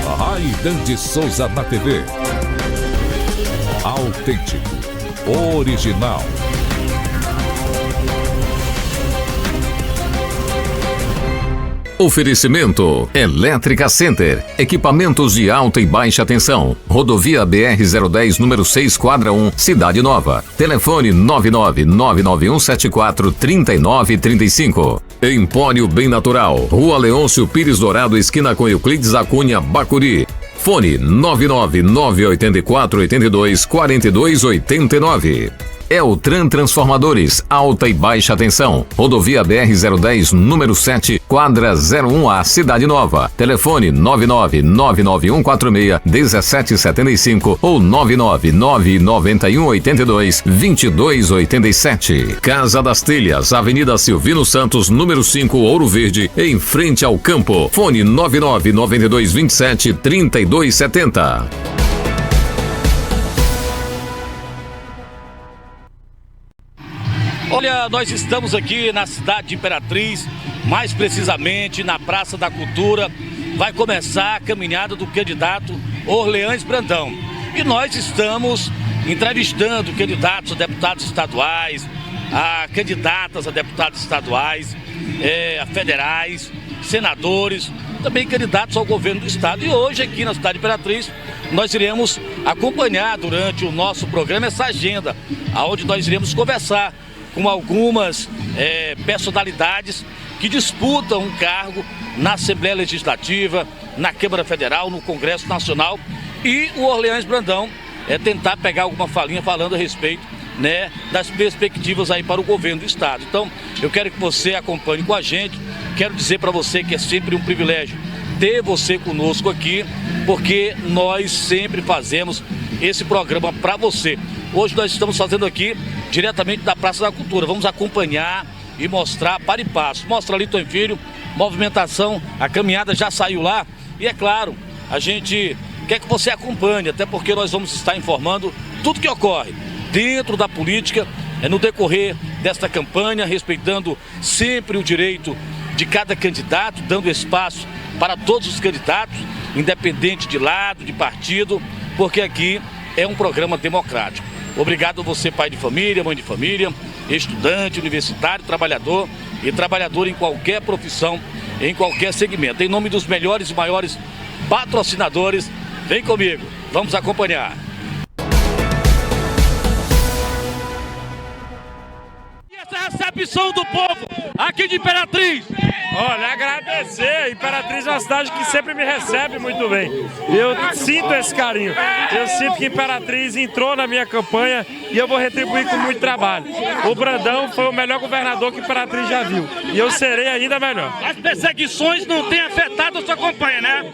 Raidan de Souza na TV. Autêntico, original. Oferecimento Elétrica Center, equipamentos de alta e baixa tensão. Rodovia BR-010, número 6, quadra 1, Cidade Nova. Telefone 99991743935. Empório Bem Natural, Rua Leôncio Pires Dourado, esquina com Euclides Acunha, Bacuri. Fone 99984824289. Eltran Transformadores, alta e baixa tensão. Rodovia BR-010, número 7, quadra 01A, Cidade Nova. Telefone 99991461775 ou 99991822287. Casa das Telhas, Avenida Silvino Santos, número 5, Ouro Verde, em frente ao campo. Fone 9992273270. Olha, nós estamos aqui na cidade de Imperatriz, mais precisamente na Praça da Cultura. Vai começar a caminhada do candidato Orleans Brandão. E nós estamos entrevistando candidatos a deputados estaduais, a candidatas a deputados estaduais, a federais, senadores, também candidatos ao governo do estado. E hoje aqui na cidade de Imperatriz, nós iremos acompanhar durante o nosso programa essa agenda, onde nós iremos conversar com algumas personalidades que disputam um cargo na Assembleia Legislativa, na Câmara Federal, no Congresso Nacional. E o Orleans Brandão tentar pegar alguma falinha falando a respeito, né, das perspectivas aí para o governo do estado. Então, eu quero que você acompanhe com a gente. Quero dizer para você que é sempre um privilégio ter você conosco aqui, porque nós sempre fazemos esse programa para você. Hoje nós estamos fazendo aqui diretamente da Praça da Cultura. Vamos acompanhar e mostrar para e passo. Mostra ali, Tom Filho, movimentação, a caminhada já saiu lá. E é claro, a gente quer que você acompanhe, até porque nós vamos estar informando tudo que ocorre dentro da política, no decorrer desta campanha, respeitando sempre o direito de cada candidato, dando espaço para todos os candidatos, independente de lado, de partido, porque aqui é um programa democrático. Obrigado a você, pai de família, mãe de família, estudante, universitário, trabalhador e trabalhador em qualquer profissão, em qualquer segmento. Em nome dos melhores e maiores patrocinadores, vem comigo, vamos acompanhar. E essa recepção do povo aqui de Imperatriz. Olha, agradecer. Imperatriz é uma cidade que sempre me recebe muito bem. Eu sinto esse carinho. Eu sinto que Imperatriz entrou na minha campanha e eu vou retribuir com muito trabalho. O Brandão foi o melhor governador que Imperatriz já viu. E eu serei ainda melhor. As perseguições não têm afetado a sua campanha, né?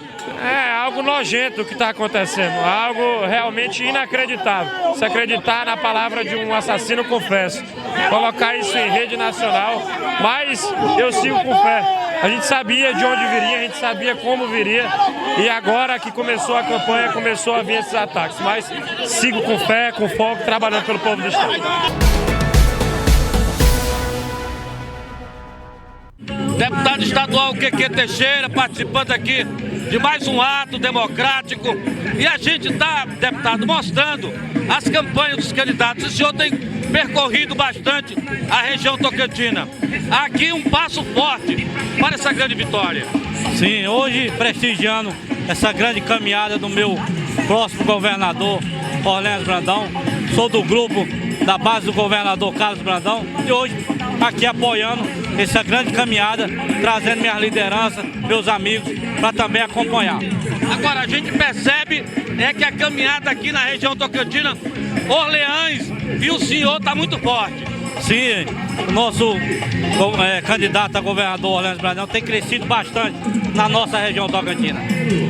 É algo nojento o que está acontecendo. Algo realmente inacreditável. Se acreditar na palavra de um assassino, confesso. Colocar isso em rede nacional. Mas eu sigo com fé. A gente sabia de onde viria, a gente sabia como viria. E agora que começou a campanha, começou a vir esses ataques. Mas sigo com fé, com foco, trabalhando pelo povo do estado. Deputado estadual QQ Teixeira participando aqui de mais um ato democrático. E a gente está, deputado, mostrando as campanhas dos candidatos. O senhor tem percorrido bastante a região tocantina. Aqui um passo forte para essa grande vitória. Sim, hoje prestigiando essa grande caminhada do meu próximo governador, Orleans Brandão. Sou do grupo da base do governador Carlos Brandão e hoje aqui apoiando essa grande caminhada, trazendo minhas lideranças, meus amigos, para também acompanhar. Agora, a gente percebe que a caminhada aqui na região tocantina, Orleans e o senhor está muito forte. Sim, o nosso candidato a governador Orleans Brandão tem crescido bastante na nossa região tocantina.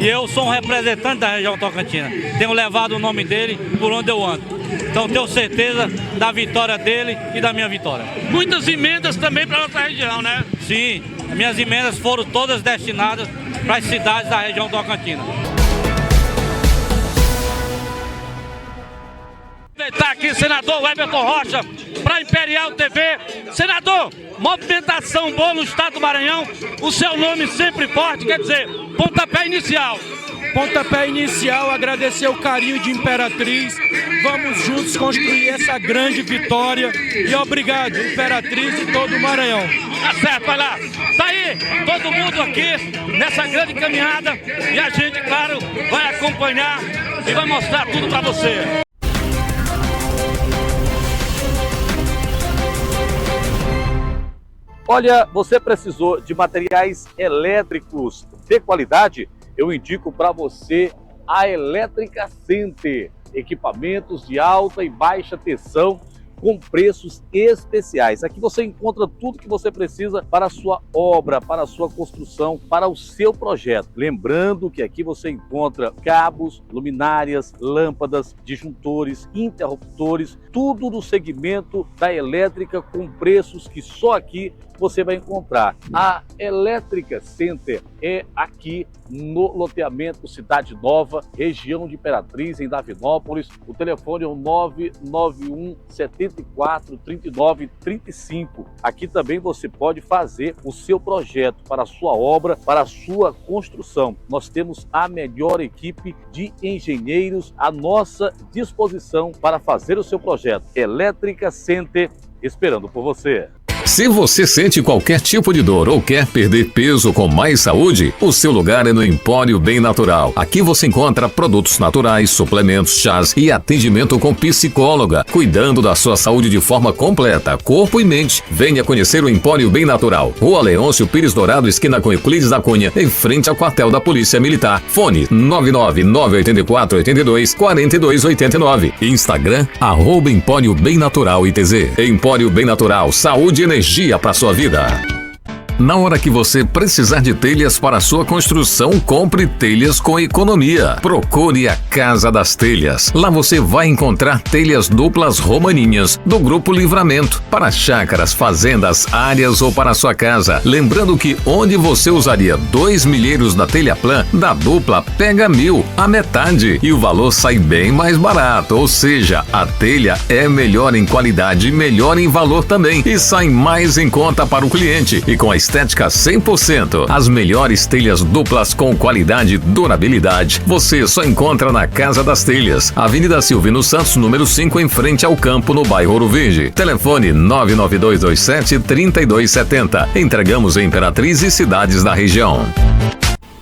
E eu sou um representante da região tocantina. Tenho levado o nome dele por onde eu ando. Então tenho certeza da vitória dele e da minha vitória. Muitas emendas também para a nossa região, né? Sim, minhas emendas foram todas destinadas para as cidades da região tocantina. aproveitar aqui, senador Everton Rocha, para Imperial TV. Senador, movimentação boa no estado do Maranhão, o seu nome sempre forte, quer dizer, pontapé inicial. Pontapé inicial, agradecer o carinho de Imperatriz. Vamos juntos construir essa grande vitória. E obrigado, Imperatriz e todo o Maranhão. Tá certo, vai lá. Tá aí, todo mundo aqui nessa grande caminhada. E a gente, claro, vai acompanhar e vai mostrar tudo para você. Olha, você precisou de materiais elétricos de qualidade? Eu indico para você a Elétrica Center. Equipamentos de alta e baixa tensão com preços especiais. Aqui você encontra tudo que você precisa para a sua obra, para a sua construção, para o seu projeto. Lembrando que aqui você encontra cabos, luminárias, lâmpadas, disjuntores, interruptores, tudo do segmento da elétrica com preços que só aqui você vai encontrar. A Elétrica Center é aqui no loteamento Cidade Nova, região de Imperatriz, em Davinópolis. O telefone é o 991 74 39 35. Aqui também você pode fazer o seu projeto para a sua obra, para a sua construção. Nós temos a melhor equipe de engenheiros à nossa disposição para fazer o seu projeto. Elétrica Center, esperando por você. Se você sente qualquer tipo de dor ou quer perder peso com mais saúde, o seu lugar é no Empório Bem Natural. Aqui você encontra produtos naturais, suplementos, chás e atendimento com psicóloga, cuidando da sua saúde de forma completa, corpo e mente. Venha conhecer o Empório Bem Natural. Rua Leôncio Pires Dourado, esquina com Euclides da Cunha, em frente ao quartel da Polícia Militar. Fone 99984 82 42 89. Instagram, @Empório Bem Natural ITZ. Empório Bem Natural, saúde e energia para sua vida. Na hora que você precisar de telhas para sua construção, compre telhas com economia. Procure a Casa das Telhas. Lá você vai encontrar telhas duplas romaninhas do Grupo Livramento para chácaras, fazendas, áreas ou para sua casa. Lembrando que onde você usaria 2 milheiros da telha plan, da dupla pega 1.000, a metade, e o valor sai bem mais barato. Ou seja, a telha é melhor em qualidade, melhor em valor também e sai mais em conta para o cliente. E com a estética 100%. As melhores telhas duplas com qualidade e durabilidade você só encontra na Casa das Telhas, Avenida Silvino Santos, número 5, em frente ao campo, no bairro Ouro Verde. Telefone 99227 3270. Entregamos em Imperatriz e cidades da região.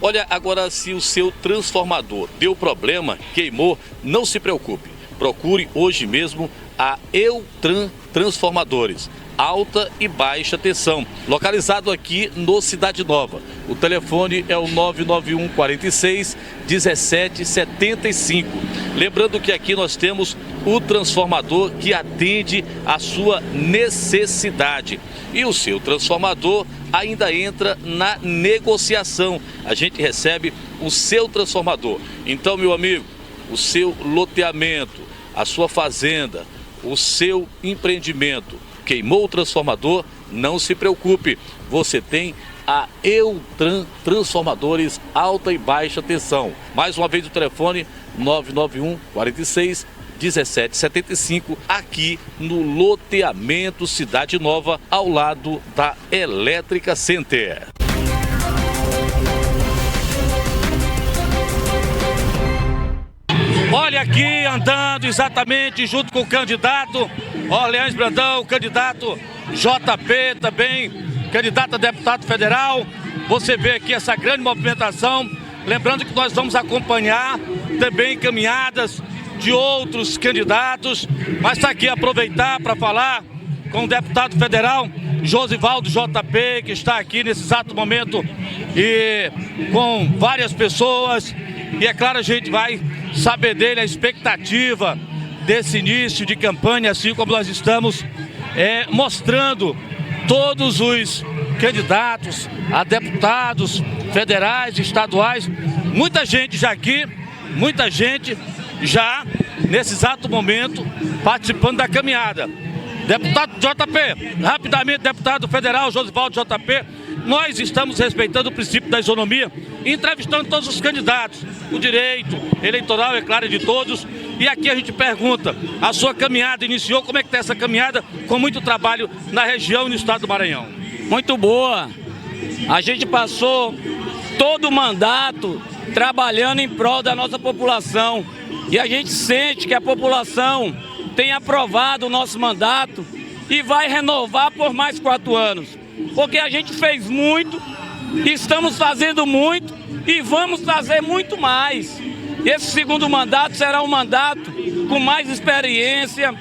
Olha, agora se o seu transformador deu problema, queimou, não se preocupe. Procure hoje mesmo a Eutran Transformadores. Alta e baixa tensão, localizado aqui no Cidade Nova. O telefone é o 991 46 17 75. Lembrando que aqui nós temos o transformador que atende a sua necessidade. E o seu transformador ainda entra na negociação. A gente recebe o seu transformador. Então, meu amigo, o seu loteamento, a sua fazenda, o seu empreendimento queimou o transformador, não se preocupe, você tem a Eutran Transformadores alta e baixa tensão. Mais uma vez o telefone 991 46 17 75, aqui no loteamento Cidade Nova, ao lado da Elétrica Center. Olha aqui, andando exatamente junto com o candidato Orleans Brandão, o candidato JP também, candidato a deputado federal. Você vê aqui essa grande movimentação. Lembrando que nós vamos acompanhar também caminhadas de outros candidatos. Mas está aqui aproveitar para falar com o deputado federal Josivaldo JP, que está aqui nesse exato momento e com várias pessoas. E é claro, a gente vai saber dele a expectativa desse início de campanha, assim como nós estamos mostrando todos os candidatos a deputados federais, estaduais. Muita gente já aqui, muita gente já nesse exato momento participando da caminhada. Deputado JP, rapidamente, deputado federal Josivaldo JP, nós estamos respeitando o princípio da isonomia, entrevistando todos os candidatos. O direito eleitoral, é claro, é de todos, E aqui a gente pergunta, a sua caminhada iniciou, como é que está essa caminhada com muito trabalho na região e no estado do Maranhão? Muito boa. A gente passou todo o mandato trabalhando em prol da nossa população. E a gente sente que a população tem aprovado o nosso mandato e vai renovar por mais 4 anos. Porque a gente fez muito, estamos fazendo muito e vamos fazer muito mais. Esse segundo mandato será um mandato com mais experiência,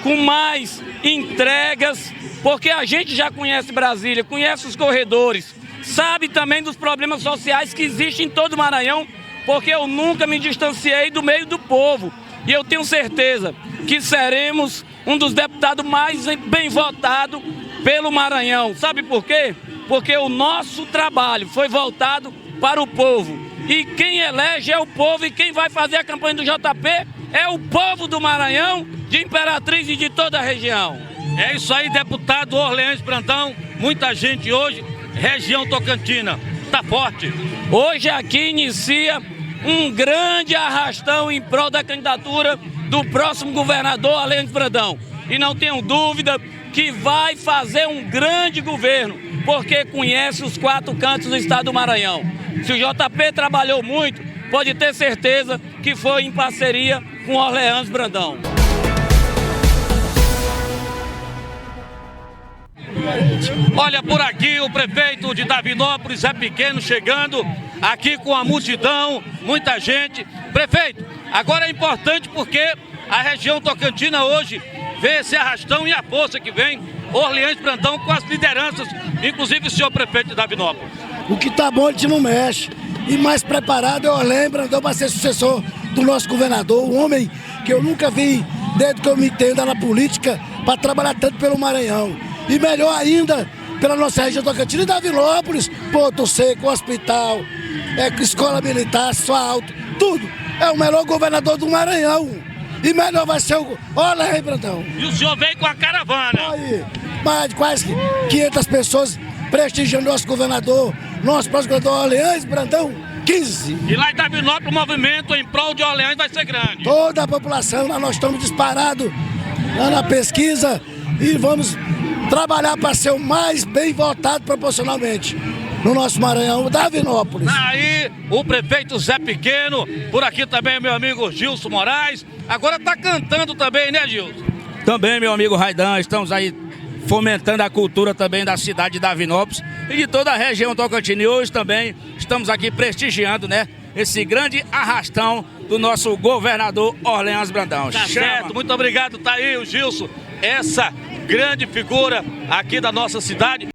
com mais entregas, porque a gente já conhece Brasília, conhece os corredores, sabe também dos problemas sociais que existem em todo o Maranhão, porque eu nunca me distanciei do meio do povo. E eu tenho certeza que seremos um dos deputados mais bem votados pelo Maranhão. Sabe por quê? Porque o nosso trabalho foi voltado para o povo. E quem elege é o povo, e quem vai fazer a campanha do JP é o povo do Maranhão, de Imperatriz e de toda a região. É isso aí, deputado Orleans Brandão. Muita gente hoje, região Tocantina, tá forte. Hoje aqui inicia um grande arrastão em prol da candidatura do próximo governador Orleans Brandão. E não tenho dúvida que vai fazer um grande governo, porque conhece os 4 cantos do estado do Maranhão. Se o JP trabalhou muito, pode ter certeza que foi em parceria com Orleans Brandão. Olha, por aqui o prefeito de Davinópolis, Zé Pequeno, chegando aqui com a multidão, muita gente. Prefeito, agora é importante porque a região Tocantina hoje vê esse arrastão e a força que vem Orleans Brandão com as lideranças, inclusive o senhor prefeito de Davinópolis. O que tá bom a gente não mexe. E mais preparado é o Orleans Brandão para ser sucessor do nosso governador, um homem que eu nunca vi, desde que eu me entenda na política, para trabalhar tanto pelo Maranhão. E melhor ainda, pela nossa região Tocantina e Davinópolis, Porto Seco, hospital, escola militar, asfalto, tudo. É o melhor governador do Maranhão. E melhor vai ser o Orleans Brandão. E o senhor veio com a caravana. Aí, mais de quase 500 pessoas prestigiando nosso governador, nosso próximo governador Orleans Brandão, 15. E lá em Davinópolis o movimento em prol de Orleans vai ser grande. Toda a população, lá nós estamos disparados lá na pesquisa e vamos trabalhar para ser o mais bem votado proporcionalmente no nosso Maranhão, Davinópolis. Aí o prefeito Zé Pequeno, por aqui também meu amigo Gilson Moraes, agora tá cantando também, né, Gilson? Também, meu amigo Raidan, estamos aí fomentando a cultura também da cidade de Davinópolis e de toda a região Tocantina. E hoje também estamos aqui prestigiando, né, esse grande arrastão do nosso governador Orleans Brandão. Tá certo, muito obrigado, tá aí o Gilson, essa grande figura aqui da nossa cidade.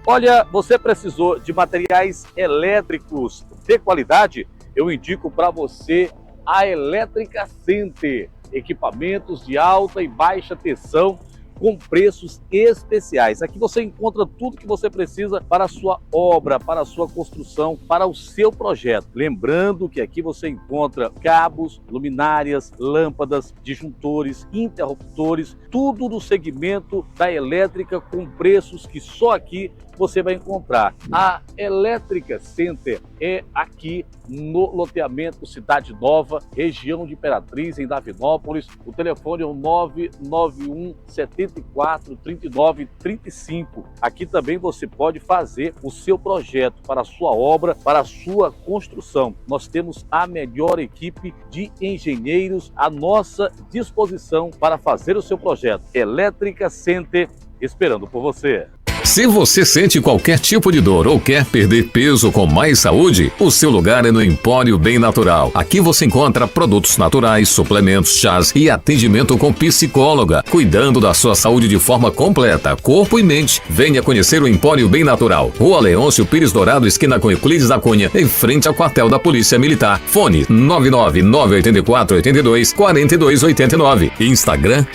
Olha, você precisou de materiais elétricos de qualidade? Eu indico para você a Elétrica Center. Equipamentos de alta e baixa tensão com preços especiais. Aqui você encontra tudo que você precisa para a sua obra, para a sua construção, para o seu projeto. Lembrando que aqui você encontra cabos, luminárias, lâmpadas, disjuntores, interruptores, tudo no segmento da elétrica com preços que só aqui você vai encontrar. A Elétrica Center é aqui no loteamento Cidade Nova, região de Imperatriz, em Davinópolis. O telefone é o 991 74 39 35. Aqui também você pode fazer o seu projeto para a sua obra, para a sua construção. Nós temos a melhor equipe de engenheiros à nossa disposição para fazer o seu projeto. Elétrica Center, esperando por você. Se você sente qualquer tipo de dor ou quer perder peso com mais saúde, o seu lugar é no Empório Bem Natural. Aqui você encontra produtos naturais, suplementos, chás e atendimento com psicóloga, cuidando da sua saúde de forma completa, corpo e mente. Venha conhecer o Empório Bem Natural. Rua Leôncio Pires Dourado, esquina com Euclides da Cunha, em frente ao quartel da Polícia Militar. Fone 99984 82 42 89. Instagram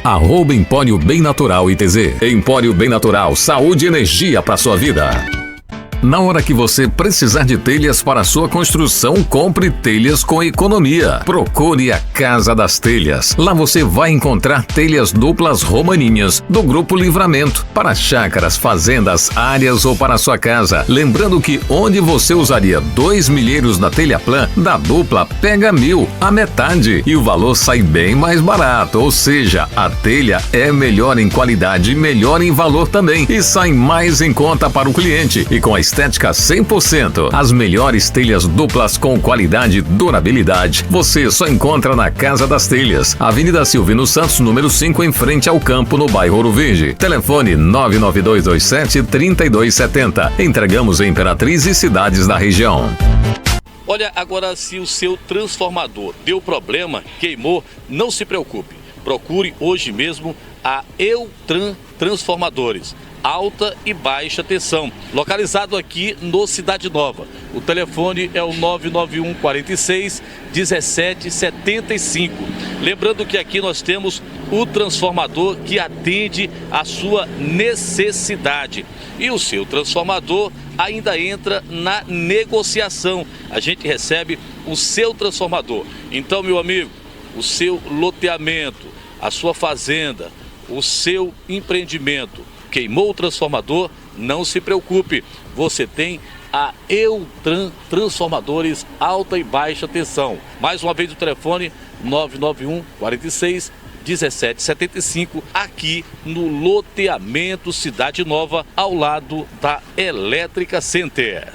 @Empório Bem Natural ITZ. Empório Bem Natural, saúde e energia para sua vida. Na hora que você precisar de telhas para sua construção, compre telhas com economia. Procure a Casa das Telhas. Lá você vai encontrar telhas duplas romaninhas do Grupo Livramento para chácaras, fazendas, áreas ou para sua casa. Lembrando que onde você usaria 2 milheiros da telha plan, da dupla pega 1.000, a metade, e o valor sai bem mais barato. Ou seja, a telha é melhor em qualidade e melhor em valor também, e sai mais em conta para o cliente e com a estética 100%. As melhores telhas duplas com qualidade e durabilidade você só encontra na Casa das Telhas, Avenida Silvino Santos, número 5, em frente ao campo, no bairro Ouro Verde. Telefone 99227-3270. Entregamos em Imperatriz e cidades da região. Olha, agora se o seu transformador deu problema, queimou, não se preocupe. Procure hoje mesmo a Eutran Transformadores, alta e baixa tensão, localizado aqui no Cidade Nova. O telefone é o 991 46 1775. Lembrando que aqui nós temos o transformador que atende a sua necessidade. E o seu transformador ainda entra na negociação. A gente recebe o seu transformador. Então, meu amigo, o seu loteamento, a sua fazenda, o seu empreendimento queimou o transformador, não se preocupe. Você tem a Eutran Transformadores alta e baixa tensão. Mais uma vez o telefone 991 46 1775, aqui no loteamento Cidade Nova, ao lado da Elétrica Center.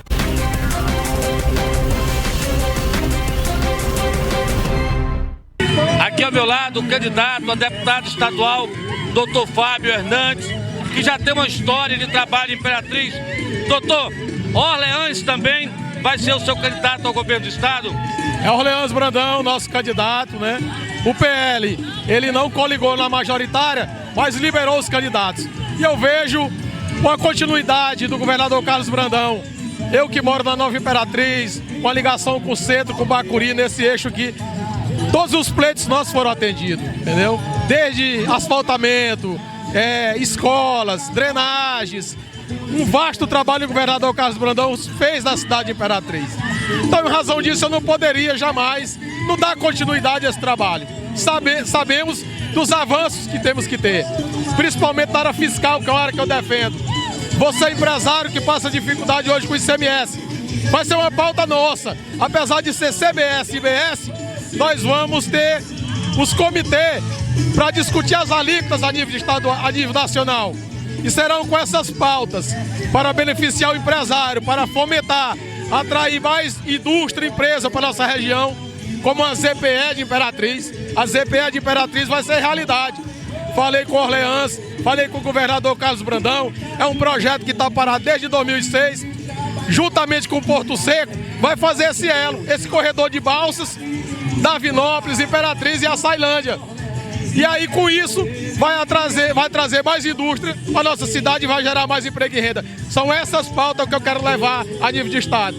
Aqui ao meu lado, o candidato a deputado estadual, Dr. Fábio Hernandes, que já tem uma história de trabalho em Imperatriz. Doutor, Orleans também vai ser o seu candidato ao governo do estado? É Orleans Brandão, nosso candidato, né? O PL, ele não coligou na majoritária, mas liberou os candidatos. E eu vejo uma continuidade do governador Carlos Brandão. Eu que moro na Nova Imperatriz, com a ligação com o centro, com o Bacuri, nesse eixo aqui, todos os pleitos nossos foram atendidos, entendeu? Desde asfaltamento, escolas, drenagens, um vasto trabalho que o governador Carlos Brandão fez na cidade de Imperatriz. Então, em razão disso, eu não poderia jamais não dar continuidade a esse trabalho. Sabemos dos avanços que temos que ter, principalmente na área fiscal, que é a área que eu defendo. Você é empresário que passa dificuldade hoje com o ICMS, vai ser uma pauta nossa. Apesar de ser CBS e IBS, nós vamos ter os comitês para discutir as alíquotas a nível estadual, a nível nacional. E serão com essas pautas para beneficiar o empresário, para fomentar, atrair mais indústria e empresa para a nossa região, como a ZPE de Imperatriz. A ZPE de Imperatriz vai ser realidade. Falei com Orleans, falei com o governador Carlos Brandão, é um projeto que está parado desde 2006, juntamente com o Porto Seco, vai fazer esse elo, esse corredor de balsas, Davinópolis, Imperatriz e Açailândia. E aí, com isso, vai trazer mais indústria para a nossa cidade e vai gerar mais emprego e renda. São essas pautas que eu quero levar a nível de estado.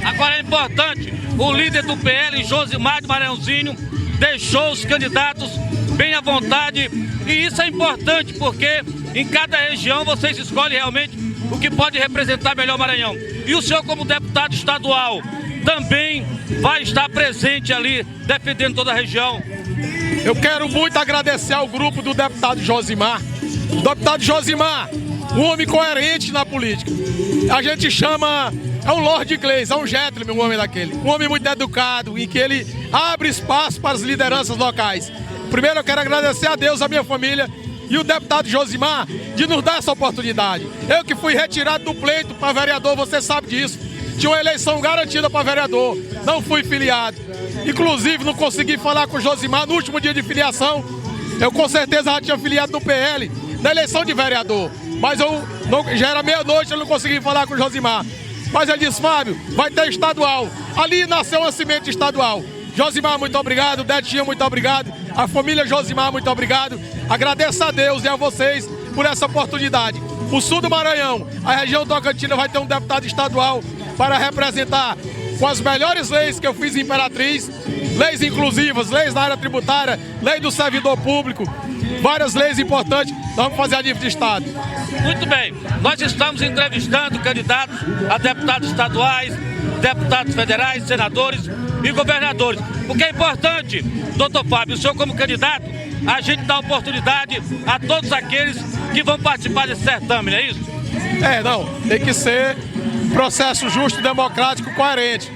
Agora é importante, o líder do PL, Josimar de Maranhãozinho, deixou os candidatos bem à vontade. E isso é importante porque em cada região vocês escolhem realmente o que pode representar melhor o Maranhão. E o senhor, como deputado estadual, também vai estar presente ali, defendendo toda a região. Eu quero muito agradecer ao grupo do deputado Josimar. O deputado Josimar, um homem coerente na política. A gente chama, é um lord inglês, é um gentleman, um homem daquele. Um homem muito educado, em que ele abre espaço para as lideranças locais. Primeiro eu quero agradecer a Deus, a minha família e o deputado Josimar de nos dar essa oportunidade. Eu que fui retirado do pleito para vereador, você sabe disso. Tinha uma eleição garantida para vereador, não fui filiado. Inclusive não consegui falar com o Josimar no último dia de filiação. Eu com certeza já tinha filiado no PL, na eleição de vereador. Mas já era meia-noite, eu não consegui falar com o Josimar. Mas ele disse, Fábio, vai ter estadual. Ali nasceu uma semente estadual. Josimar, muito obrigado. Detinha, muito obrigado. A família Josimar, muito obrigado. Agradeço a Deus e a vocês por essa oportunidade. O sul do Maranhão, a região Tocantina vai ter um deputado estadual para representar com as melhores leis que eu fiz em Imperatriz, leis inclusivas, leis na área tributária, lei do servidor público, várias leis importantes, nós vamos fazer a nível de Estado. Muito bem, nós estamos entrevistando candidatos a deputados estaduais, deputados federais, senadores e governadores. Porque é importante, doutor Fábio, o senhor como candidato, a gente dá oportunidade a todos aqueles que vão participar desse certame, não é isso? Não, tem que ser processo justo, democrático, coerente.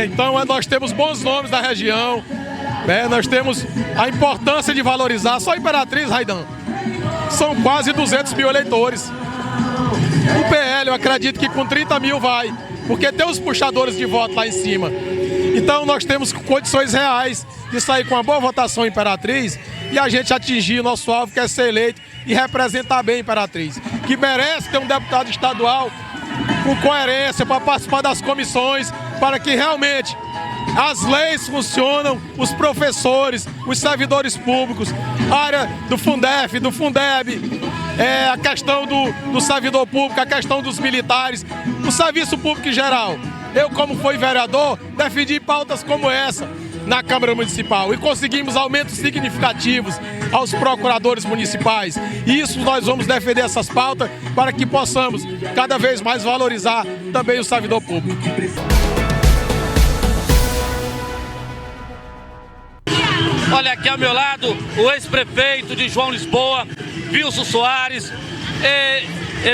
Então nós temos bons nomes da região, nós temos a importância de valorizar, só Imperatriz, Raidan, são quase 200 mil eleitores. O PL, eu acredito que com 30 mil vai, porque tem os puxadores de voto lá em cima. Então nós temos condições reais de sair com uma boa votação em Imperatriz e a gente atingir o nosso alvo, que é ser eleito e representar bem a Imperatriz, que merece ter um deputado estadual com coerência para participar das comissões, para que realmente as leis funcionam, os professores, os servidores públicos, a área do Fundef, do Fundeb, a questão do servidor público, a questão dos militares, o serviço público em geral. Eu, como fui vereador, defendi pautas como essa na Câmara Municipal e conseguimos aumentos significativos aos procuradores municipais. E isso nós vamos defender essas pautas para que possamos cada vez mais valorizar também o servidor público. Olha aqui ao meu lado o ex-prefeito de João Lisboa, Wilson Soares.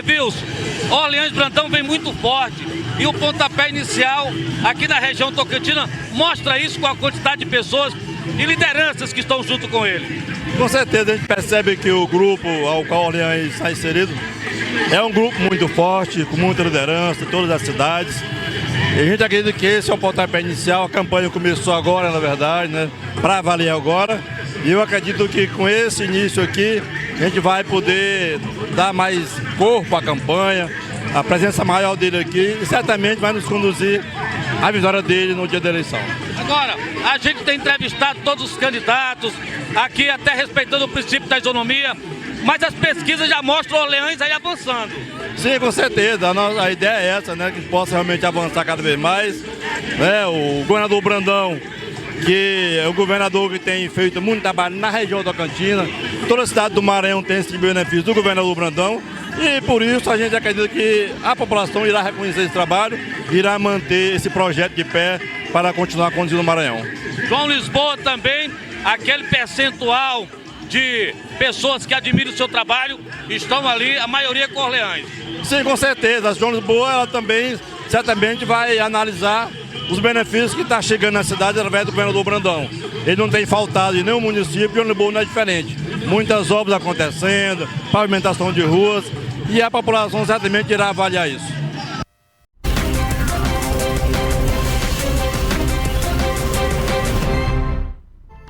Wilson, Orleans Brandão vem muito forte e o pontapé inicial aqui na região tocantina mostra isso com a quantidade de pessoas e lideranças que estão junto com ele. Com certeza a gente percebe que o grupo ao qual Orleans está inserido é um grupo muito forte, com muita liderança em todas as cidades. E a gente acredita que esse é o pontapé inicial, a campanha começou agora, na verdade, né, para avaliar agora. E eu acredito que com esse início aqui, a gente vai poder dar mais corpo à campanha, a presença maior dele aqui, e certamente vai nos conduzir à vitória dele no dia da eleição. Agora, a gente tem entrevistado todos os candidatos, aqui até respeitando o princípio da isonomia, mas as pesquisas já mostram o Orleans aí avançando. Sim, com certeza. A ideia é essa, né? Que possa realmente avançar cada vez mais. O governador Brandão, que é o governador que tem feito muito trabalho na região da Tocantina. Toda a cidade do Maranhão tem esse benefício do governador Brandão. E por isso a gente acredita que a população irá reconhecer esse trabalho, irá manter esse projeto de pé para continuar conduzindo o Maranhão. João Lisboa também, aquele percentual de pessoas que admiram o seu trabalho, estão ali, a maioria com Orleans. Sim, com certeza. A João Lisboa, ela também certamente vai analisar os benefícios que está chegando na cidade através do governador Brandão. Ele não tem faltado em nenhum município, e João Lisboa não é diferente. Muitas obras acontecendo, pavimentação de ruas, e a população certamente irá avaliar isso.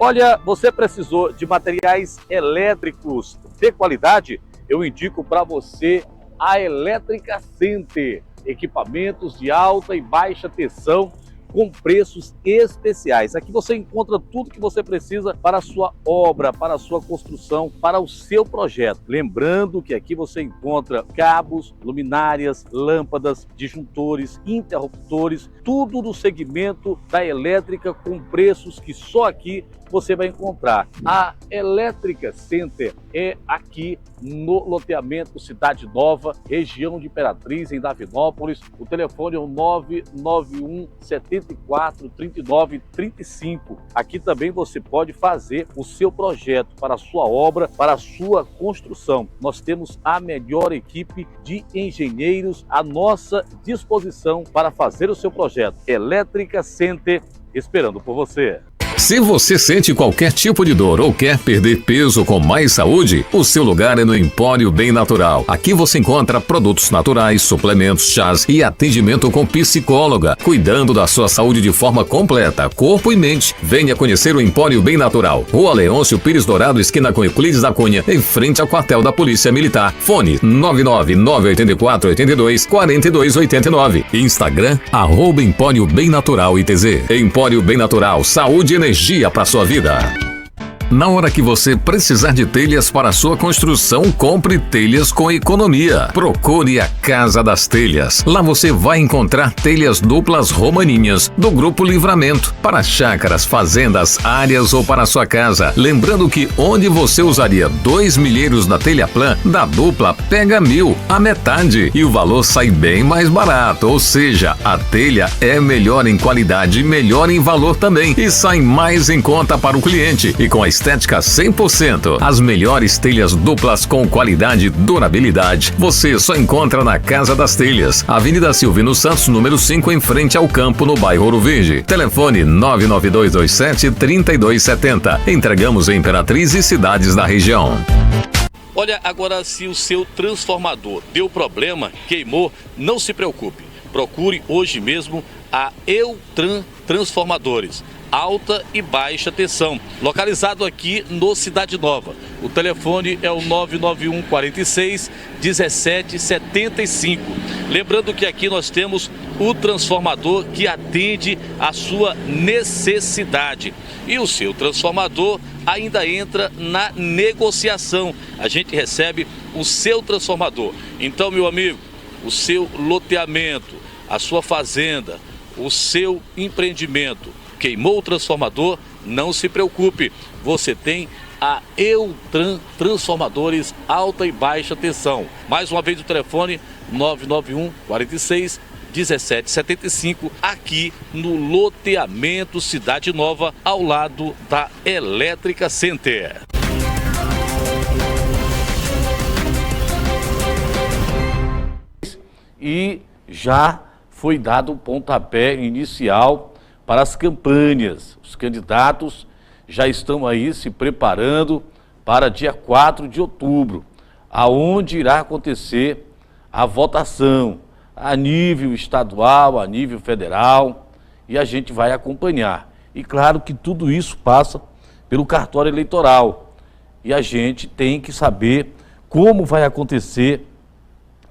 Olha, você precisou de materiais elétricos de qualidade? Eu indico para você a Elétrica Center. Equipamentos de alta e baixa tensão com preços especiais. Aqui você encontra tudo que você precisa para a sua obra, para a sua construção, para o seu projeto. Lembrando que aqui você encontra cabos, luminárias, lâmpadas, disjuntores, interruptores, tudo do segmento da elétrica com preços que só aqui você vai encontrar. A Elétrica Center é aqui no loteamento Cidade Nova, região de Imperatriz, em Davinópolis. O telefone é o 991 74 39 35. Aqui também você pode fazer o seu projeto para a sua obra, para a sua construção. Nós temos a melhor equipe de engenheiros à nossa disposição para fazer o seu projeto. Elétrica Center, esperando por você. Se você sente qualquer tipo de dor ou quer perder peso com mais saúde, o seu lugar é no Empório Bem Natural. Aqui você encontra produtos naturais, suplementos, chás e atendimento com psicóloga, cuidando da sua saúde de forma completa, corpo e mente. Venha conhecer o Empório Bem Natural. Rua Leôncio Pires Dourado, esquina com Euclides da Cunha, em frente ao quartel da Polícia Militar. Fone 99984 82 42 89. Instagram, @Empório Bem Natural ITZ. Empório Bem Natural, saúde e energia para sua vida. Na hora que você precisar de telhas para sua construção, compre telhas com economia. Procure a Casa das Telhas. Lá você vai encontrar telhas duplas romaninhas do Grupo Livramento para chácaras, fazendas, áreas ou para sua casa. Lembrando que onde você usaria 2 milheiros da telha plan, da dupla pega 1.000, a metade, e o valor sai bem mais barato. Ou seja, a telha é melhor em qualidade, melhor em valor também e sai mais em conta para o cliente. E com a estética 100%, as melhores telhas duplas com qualidade e durabilidade, você só encontra na Casa das Telhas, Avenida Silvino Santos, número 5, em frente ao campo, no bairro Ouro Verde. Telefone 99227-3270. Entregamos em Imperatriz e cidades da região. Olha, agora se o seu transformador deu problema, queimou, não se preocupe. Procure hoje mesmo a Eutran Transformadores, alta e baixa tensão, localizado aqui no Cidade Nova. O telefone é o 991 46 17 75. Lembrando que aqui nós temos o transformador que atende à sua necessidade. E o seu transformador ainda entra na negociação. A gente recebe o seu transformador. Então, meu amigo, o seu loteamento, a sua fazenda, o seu empreendimento queimou o transformador, não se preocupe. Você tem a Eutran Transformadores alta e baixa tensão. Mais uma vez o telefone 991 46 17 75, aqui no loteamento Cidade Nova, ao lado da Elétrica Center. E já foi dado o pontapé inicial para as campanhas. Os candidatos já estão aí se preparando para dia 4 de outubro, aonde irá acontecer a votação a nível estadual, a nível federal, e a gente vai acompanhar. E claro que tudo isso passa pelo cartório eleitoral, e a gente tem que saber como vai acontecer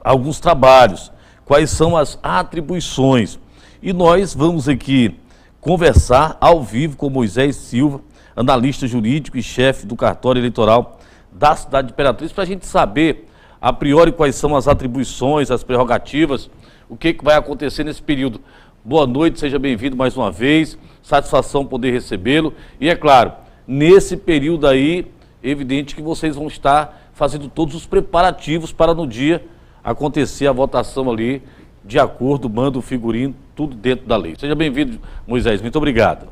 alguns trabalhos, quais são as atribuições. E nós vamos aqui conversar ao vivo com Moisés Silva, analista jurídico e chefe do cartório eleitoral da cidade de Imperatriz, para a gente saber, a priori, quais são as atribuições, as prerrogativas, o que vai acontecer nesse período. Boa noite, seja bem-vindo mais uma vez, satisfação poder recebê-lo. E é claro, nesse período aí, evidente que vocês vão estar fazendo todos os preparativos para no dia acontecer a votação ali, de acordo, manda o figurino, tudo dentro da lei. Seja bem-vindo, Moisés, muito obrigado.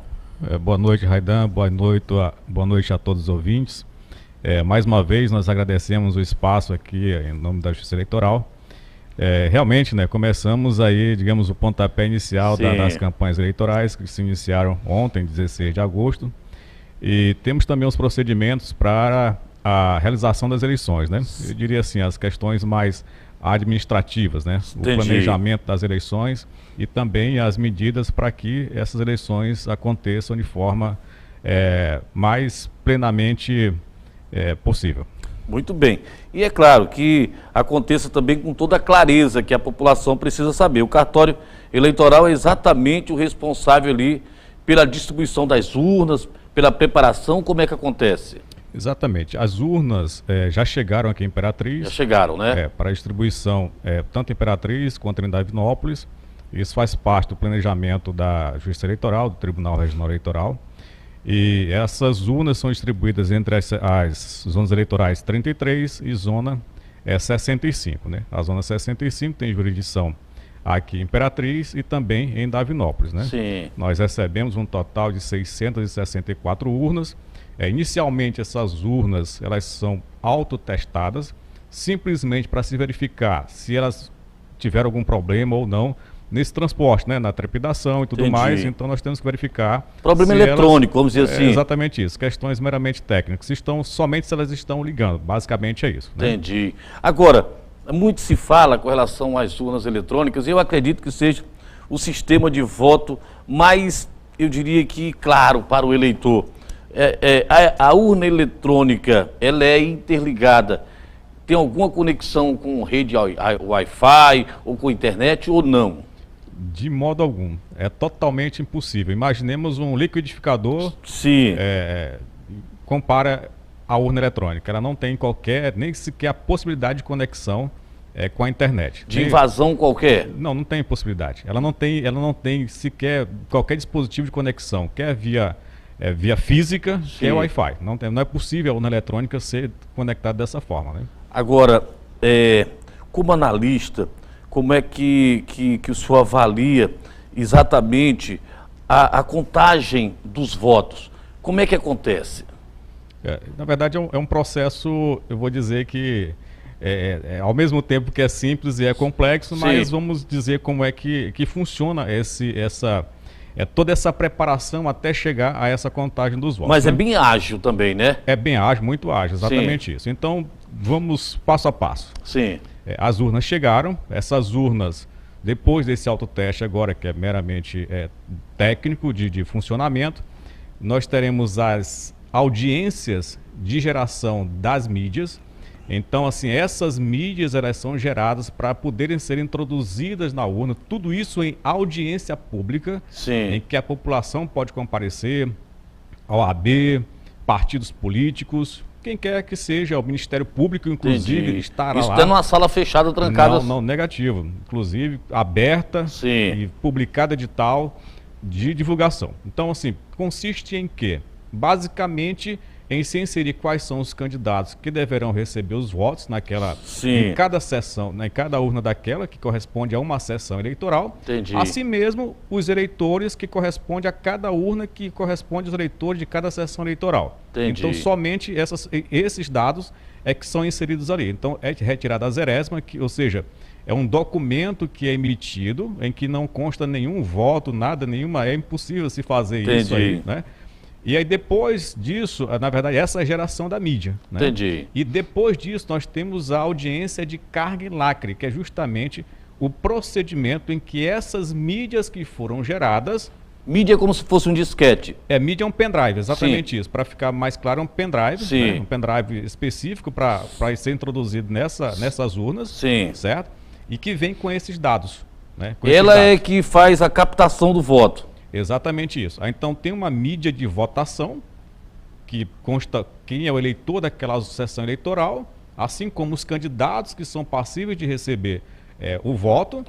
Boa noite, Raidan, boa noite a todos os ouvintes. Mais uma vez, nós agradecemos o espaço aqui em nome da Justiça Eleitoral. Realmente, né, começamos aí, digamos, o pontapé inicial das campanhas eleitorais, que se iniciaram ontem, 16 de agosto. E temos também os procedimentos para a realização das eleições, né? Eu diria assim, as questões mais administrativas, né? Entendi. O planejamento das eleições e também as medidas para que essas eleições aconteçam de forma mais plenamente possível. Muito bem. E é claro que aconteça também com toda a clareza que a população precisa saber. O cartório eleitoral é exatamente o responsável ali pela distribuição das urnas, pela preparação. Como é que acontece? Exatamente. As urnas já chegaram aqui em Imperatriz. Já chegaram, né? Para distribuição tanto em Imperatriz quanto em Davinópolis. Isso faz parte do planejamento da Justiça Eleitoral, do Tribunal Regional Eleitoral. E essas urnas são distribuídas entre as zonas eleitorais 33 e zona 65, né? A zona 65 tem jurisdição aqui em Imperatriz e também em Davinópolis, né? Sim. Nós recebemos um total de 664 urnas. Inicialmente essas urnas, elas são autotestadas, simplesmente para se verificar se elas tiveram algum problema ou não nesse transporte, né, na trepidação e tudo Entendi. mais. Então nós temos que verificar. Problema eletrônico, vamos dizer assim. Exatamente isso, questões meramente técnicas, somente se elas estão ligando, basicamente é isso, né? Entendi. Agora, muito se fala com relação às urnas eletrônicas, e eu acredito que seja o sistema de voto mais, eu diria que claro para o eleitor. A urna eletrônica, ela é interligada, tem alguma conexão com rede Wi-Fi ou com internet ou não? De modo algum, é totalmente impossível. Imaginemos um liquidificador. Sim. compara a urna eletrônica. Ela não tem nem sequer a possibilidade de conexão com a internet. De invasão qualquer? Não, não tem possibilidade. Ela não tem sequer qualquer dispositivo de conexão, quer via física, quer Wi-Fi. Não é possível a urna eletrônica ser conectada dessa forma, né? Agora, como analista, como é que o senhor avalia exatamente a contagem dos votos? Como é que acontece? Na verdade, é um processo, eu vou dizer que ao mesmo tempo que é simples e é complexo, mas vamos dizer como é que funciona toda essa preparação até chegar a essa contagem dos votos. Mas é bem ágil também, né? É bem ágil, muito ágil, exatamente isso. Então, vamos passo a passo. Sim. As urnas chegaram, essas urnas, depois desse autoteste agora, que é meramente técnico de funcionamento, nós teremos as audiências de geração das mídias. Então, assim, essas mídias, elas são geradas para poderem ser introduzidas na urna, tudo isso em audiência pública, em que a população pode comparecer, a OAB, partidos políticos, quem quer que seja, o Ministério Público, inclusive, estará isso lá. Isso numa sala fechada, trancada? Não, negativo. Inclusive, aberta e publicada edital de divulgação. Então, assim, consiste em quê? Basicamente, em se inserir quais são os candidatos que deverão receber os votos em cada sessão, em cada urna daquela, que corresponde a uma sessão eleitoral. Entendi. Assim mesmo, os eleitores que correspondem a cada urna que corresponde aos eleitores de cada sessão eleitoral. Entendi. Então, somente esses dados é que são inseridos ali. Então, é retirada a zerésima, ou seja, é um documento que é emitido, em que não consta nenhum voto, nada, é impossível se fazer isso aí, né? E aí depois disso, na verdade, essa é a geração da mídia, né? Entendi. E depois disso nós temos a audiência de carga e lacre, que é justamente o procedimento em que essas mídias que foram geradas... Mídia é como se fosse um disquete. Mídia é um pendrive, exatamente isso. Para ficar mais claro, é um pendrive, né? Um pendrive específico para ser introduzido nessas urnas, certo? E que vem com esses dados, né? Ela é que faz a captação do voto. Exatamente isso. Então tem uma mídia de votação que consta quem é o eleitor daquela sessão eleitoral, assim como os candidatos que são passíveis de receber o voto.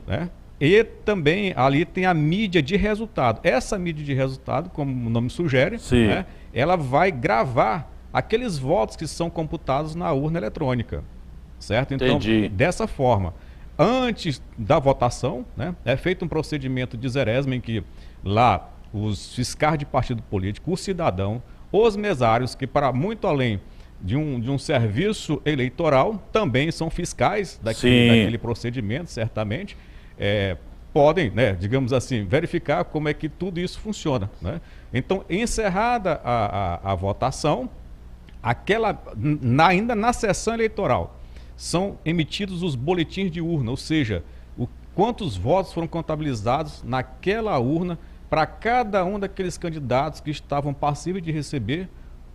Né? E também ali tem a mídia de resultado. Essa mídia de resultado, como o nome sugere, né, ela vai gravar aqueles votos que são computados na urna eletrônica. Certo? Então, dessa forma, antes da votação, né, é feito um procedimento de zerésima em que lá os fiscais de partido político, o cidadão, os mesários, que para muito além de um serviço eleitoral, também são fiscais daquele procedimento, certamente, podem, né, digamos assim, verificar como é que tudo isso funciona, né? Então, encerrada a votação, ainda na sessão eleitoral, são emitidos os boletins de urna, ou seja, quantos votos foram contabilizados naquela urna para cada um daqueles candidatos que estavam passíveis de receber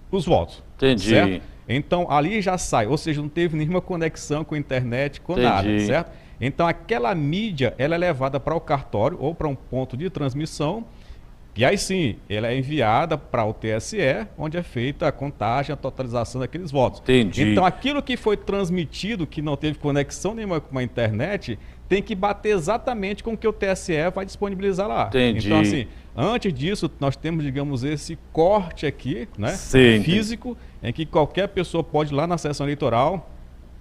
os votos. Entendi. Certo? Então, ali já sai, ou seja, não teve nenhuma conexão com a internet, com nada, certo? Então, aquela mídia, ela é levada para o cartório ou para um ponto de transmissão, e aí sim, ela é enviada para o TSE, onde é feita a contagem, a totalização daqueles votos. Entendi. Então, aquilo que foi transmitido, que não teve conexão nenhuma com a internet, tem que bater exatamente com o que o TSE vai disponibilizar lá. Entendi. Então, assim, antes disso, nós temos, digamos, esse corte aqui, né, físico, em que qualquer pessoa pode ir lá na sessão eleitoral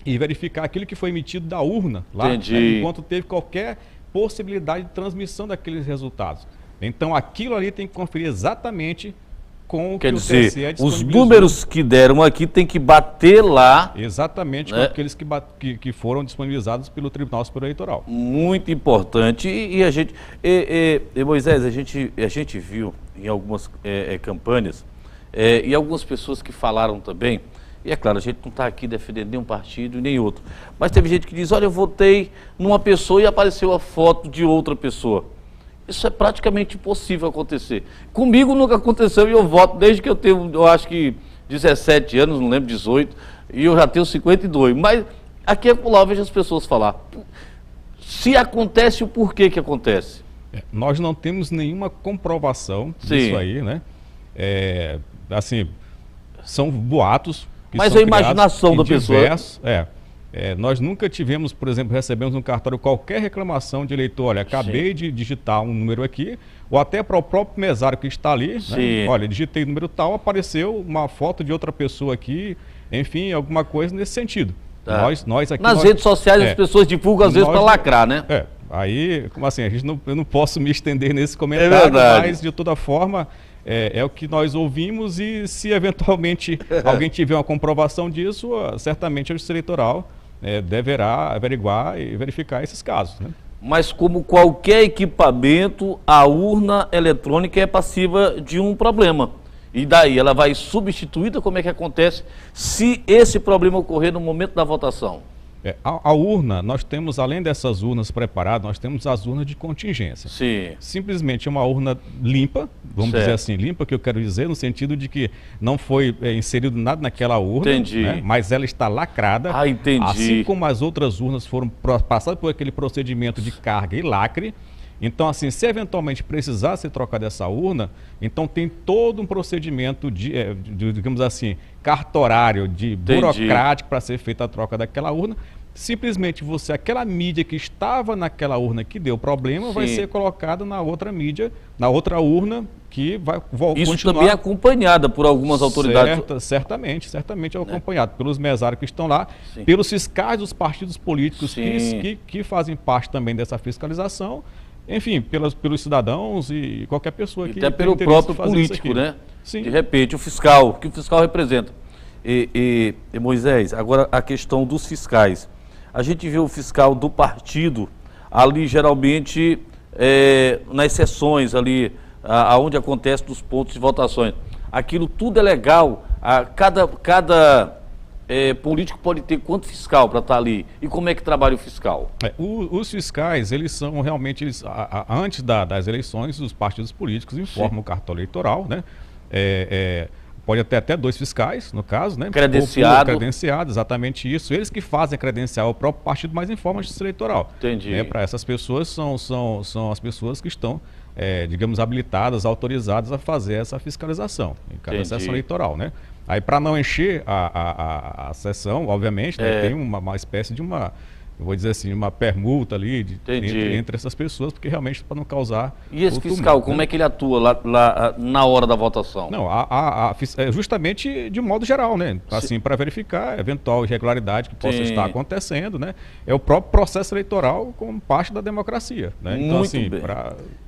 e verificar aquilo que foi emitido da urna, lá, né, enquanto teve qualquer possibilidade de transmissão daqueles resultados. Então, aquilo ali tem que conferir exatamente com o que o TSE disponibilizou. Os números que deram aqui tem que bater lá. Exatamente, né, com aqueles que foram disponibilizados pelo Tribunal Superior Eleitoral. Muito importante. E a gente... Moisés, a gente viu em algumas campanhas, e algumas pessoas que falaram também, e é claro, a gente não está aqui defendendo nenhum partido nem outro, mas teve gente que diz, olha, eu votei numa pessoa e apareceu a foto de outra pessoa. Isso é praticamente impossível acontecer. Comigo nunca aconteceu e eu voto desde que eu tenho, eu acho que 17 anos, não lembro, 18, e eu já tenho 52. Mas aqui é lá eu vejo as pessoas falar. Se acontece, o porquê que acontece? Nós não temos nenhuma comprovação disso aí, né? Assim, São boatos. Mas são a imaginação da pessoa. Nós nunca tivemos, por exemplo, recebemos no cartório qualquer reclamação de eleitor. Olha, acabei de digitar um número aqui, ou até para o próprio mesário que está ali. Né? Olha, digitei o número tal, apareceu uma foto de outra pessoa aqui, enfim, alguma coisa nesse sentido. Tá. Nós aqui, nas redes sociais as pessoas divulgam às vezes para lacrar, né? Aí, como assim, eu não posso me estender nesse comentário, mas de toda forma é o que nós ouvimos e se eventualmente alguém tiver uma comprovação disso, certamente a Justiça Eleitoral deverá averiguar e verificar esses casos, né? Mas como qualquer equipamento, a urna eletrônica é passiva de um problema. E daí ela vai substituída, como é que acontece se esse problema ocorrer no momento da votação? A urna, nós temos, além dessas urnas preparadas, nós temos as urnas de contingência. Sim. Simplesmente uma urna limpa, vamos dizer assim, limpa, que eu quero dizer, no sentido de que não foi inserido nada naquela urna, né, mas ela está lacrada. Entendi. Assim como as outras urnas foram passadas por aquele procedimento de carga e lacre. Então, assim, se eventualmente precisar ser trocada essa urna, então tem todo um procedimento digamos assim, cartorário, burocrático para ser feita a troca daquela urna. Simplesmente aquela mídia que estava naquela urna que deu problema, vai ser colocada na outra mídia, na outra urna, que vai continuar. Isso também é acompanhada por algumas autoridades? Certamente é acompanhado pelos mesários que estão lá, pelos fiscais dos partidos políticos que fazem parte também dessa fiscalização. Enfim, pelos cidadãos e qualquer pessoa que até pelo próprio político, né? Sim. De repente, o fiscal, que o fiscal representa. E Moisés, agora a questão dos fiscais. A gente vê o fiscal do partido ali, geralmente, nas sessões ali, aonde acontece dos pontos de votações. Aquilo tudo é legal. Cada político pode ter quanto fiscal para estar ali? E como é que trabalha o fiscal? Os fiscais, eles são realmente, antes das eleições, os partidos políticos informam o cartório eleitoral, né? Pode ter até 2 fiscais, no caso, né? Credenciado, exatamente isso. Eles que fazem credenciar o próprio partido, mas informam a Justiça Eleitoral. Entendi. Para essas pessoas, são as pessoas que estão, digamos, habilitadas, autorizadas a fazer essa fiscalização em cada sessão eleitoral, né? Aí, para não encher a sessão, obviamente, né, tem uma espécie de eu vou dizer assim, uma permuta ali entre essas pessoas, porque realmente para não causar... E esse fiscal, como é que ele atua lá na hora da votação? Não, justamente de modo geral, né? Assim, para verificar eventual irregularidade que possa estar acontecendo, né? É o próprio processo eleitoral como parte da democracia, né? Então, Muito assim, bem.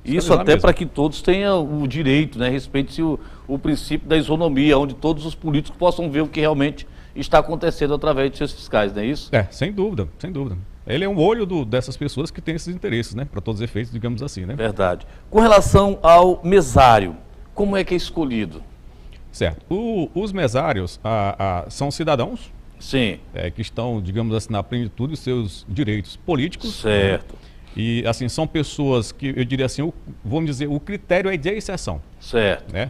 Isso até para que todos tenham o direito, né? Respeite-se o princípio da isonomia, onde todos os políticos possam ver o que realmente está acontecendo através de seus fiscais, não é isso? Sem dúvida, sem dúvida. Ele é um olho dessas pessoas que têm esses interesses, né? Para todos os efeitos, digamos assim, né? Verdade. Com relação ao mesário, como é que é escolhido? Certo. Os mesários são cidadãos que estão, digamos assim, na plenitude dos seus direitos políticos. Certo. Né? E, assim, são pessoas que, eu diria assim, vamos dizer, o critério é de exceção. Certo. Né?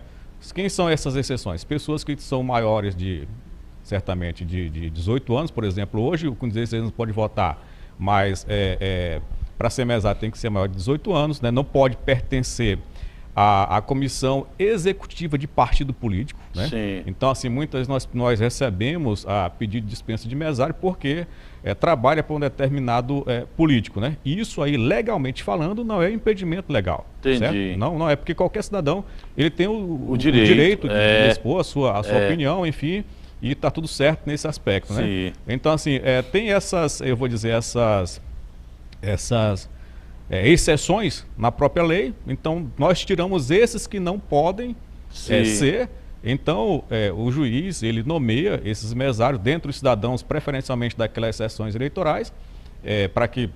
Quem são essas exceções? Pessoas que são maiores certamente de 18 anos, por exemplo. Hoje, com 16 anos pode votar, mas para ser mesário tem que ser maior de 18 anos, né? Não pode pertencer à comissão executiva de partido político, né? Sim. Então, assim, muitas nós recebemos a pedido de dispensa de mesário porque trabalha para um determinado político, né? E isso aí, legalmente falando, não é impedimento legal. Entendi. Certo? Não é porque qualquer cidadão ele tem o direito de expor a sua opinião, enfim. E está tudo certo nesse aspecto, né? Sim. Então, assim, tem eu vou dizer, essas exceções na própria lei. Então, nós tiramos esses que não podem ser. Então, o juiz, ele nomeia esses mesários dentre os cidadãos, preferencialmente daquelas sessões eleitorais, para que,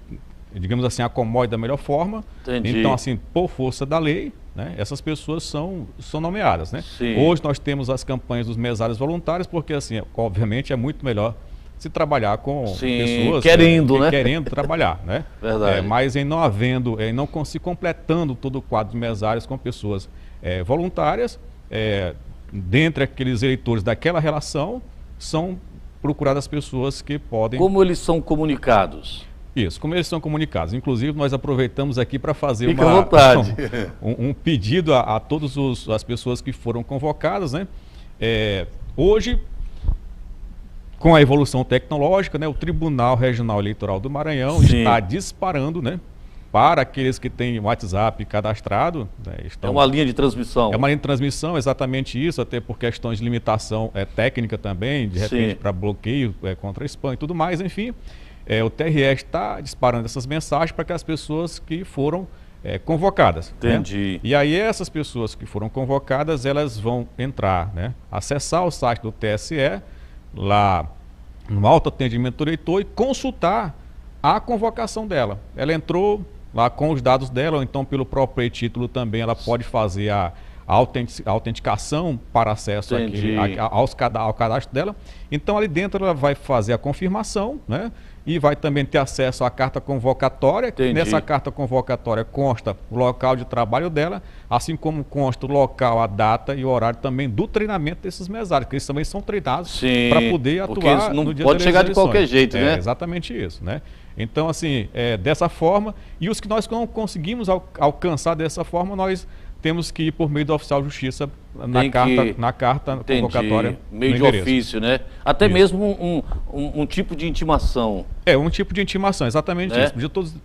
digamos assim, acomode da melhor forma. Entendi. Então, assim, por força da lei, né, essas pessoas são nomeadas, né? Sim. Hoje nós temos as campanhas dos mesários voluntários, porque, assim, obviamente é muito melhor se trabalhar com pessoas querendo trabalhar, né? Verdade. Mas em não se completando todo o quadro de mesários com pessoas voluntárias, dentre aqueles eleitores daquela relação, são procuradas pessoas que podem... Como eles são comunicados? Isso, como eles são comunicados. Inclusive, nós aproveitamos aqui para fazer Fica à vontade. um pedido a todas as pessoas que foram convocadas, né? Hoje, com a evolução tecnológica, né, o Tribunal Regional Eleitoral do Maranhão está disparando, né, para aqueles que têm WhatsApp cadastrado. Né, é uma linha de transmissão. É uma linha de transmissão, exatamente isso, até por questões de limitação técnica também, de repente para bloqueio contra spam e tudo mais, enfim. O TRE está disparando essas mensagens para que as pessoas que foram convocadas. Entendi. Né? E aí essas pessoas que foram convocadas, elas vão entrar, né, acessar o site do TSE, lá no autoatendimento do eleitor, e consultar a convocação dela. Ela entrou lá com os dados dela, ou então pelo próprio título também, ela pode fazer a autenticação para acesso ao cadastro dela. Então ali dentro ela vai fazer a confirmação, né? E vai também ter acesso à carta convocatória. Nessa carta convocatória consta o local de trabalho dela, assim como consta o local, a data e o horário também do treinamento desses mesários, que eles também são treinados para poder atuar no dia das eleições. Pode chegar de qualquer jeito, né? Exatamente isso, né? Então, assim, dessa forma, e os que nós não conseguimos alcançar dessa forma, nós temos que ir por meio do oficial de justiça na carta convocatória. Meio de ofício, né? Até mesmo um tipo de intimação. Um tipo de intimação, exatamente isso.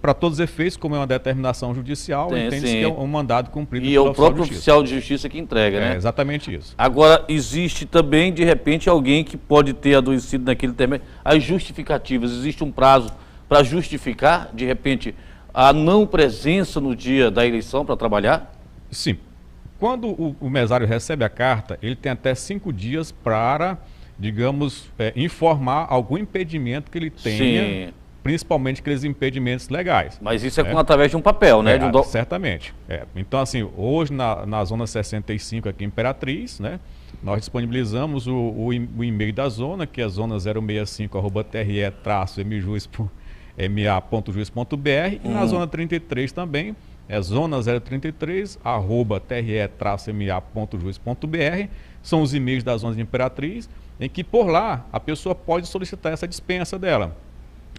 Para todos os efeitos, como é uma determinação judicial, entende-se que é um mandado cumprido pelo oficial de justiça. E é o próprio oficial de justiça que entrega, né? Exatamente isso. Agora, existe também, de repente, alguém que pode ter adoecido naquele termo. As justificativas, existe um prazo para justificar, de repente, a não presença no dia da eleição para trabalhar? Sim. Quando o mesário recebe a carta, ele tem até 5 dias para, digamos, informar algum impedimento que ele tenha, principalmente aqueles impedimentos legais. Mas isso através de um papel, né? Certamente. Então, assim, hoje na Zona 65 aqui em Imperatriz, né, nós disponibilizamos o e-mail da zona, que é zona065@tre-mjuiz.ma.juiz.br, e na Zona 33 também, zona 033@tre-ma.juiz.br, são os e-mails das zonas de Imperatriz, em que por lá a pessoa pode solicitar essa dispensa dela.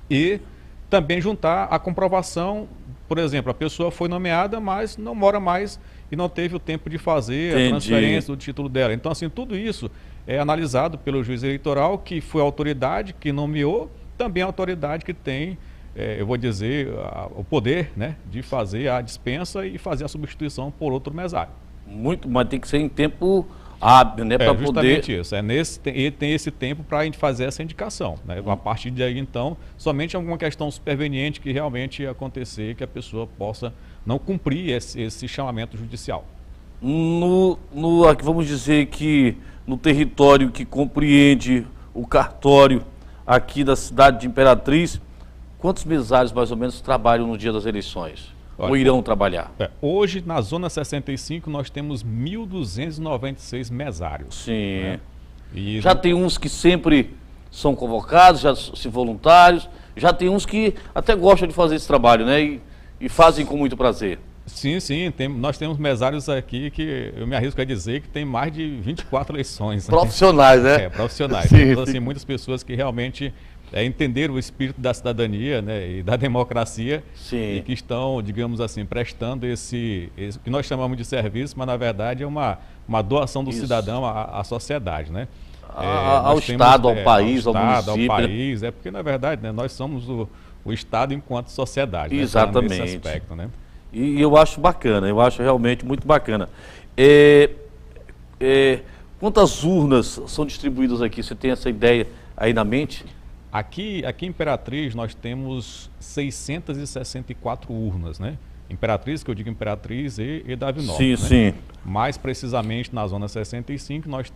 E também juntar a comprovação, por exemplo, a pessoa foi nomeada, mas não mora mais e não teve o tempo de fazer a transferência do título dela. Então, assim, tudo isso é analisado pelo juiz eleitoral, que foi a autoridade que nomeou, também a autoridade que tem, eu vou dizer, o poder, né, de fazer a dispensa e fazer a substituição por outro mesário. Mas tem que ser em tempo hábil, né, para poder... Justamente isso. Ele tem esse tempo para a gente fazer essa indicação, né? A partir de aí, então, somente alguma questão superveniente que realmente acontecer, que a pessoa possa não cumprir esse chamamento judicial. Aqui vamos dizer que no território que compreende o cartório aqui da cidade de Imperatriz, quantos mesários mais ou menos trabalham no dia das eleições? Ou irão trabalhar? Hoje, na Zona 65, nós temos 1.296 mesários. Sim. Né? E já tem uns que sempre são convocados, já se voluntários, já tem uns que até gostam de fazer esse trabalho, né? E fazem com muito prazer. Sim, nós temos mesários aqui que eu me arrisco a dizer que tem mais de 24 eleições. Profissionais, né? Profissionais. Temos, assim, muitas pessoas que realmente entenderam o espírito da cidadania, né, e da democracia, e que estão, digamos assim, prestando esse que nós chamamos de serviço, mas na verdade é uma doação do cidadão à sociedade, né? Ao Estado, ao país, ao município. Ao país, porque na verdade, né, nós somos o Estado enquanto sociedade. Exatamente. Né, nesse aspecto, né? E eu acho bacana, eu acho realmente muito bacana. Quantas urnas são distribuídas aqui? Você tem essa ideia aí na mente? Aqui em Imperatriz nós temos 664 urnas, né? Imperatriz, que eu digo Imperatriz e Davi Norte. Sim. Mais precisamente na Zona 65 nós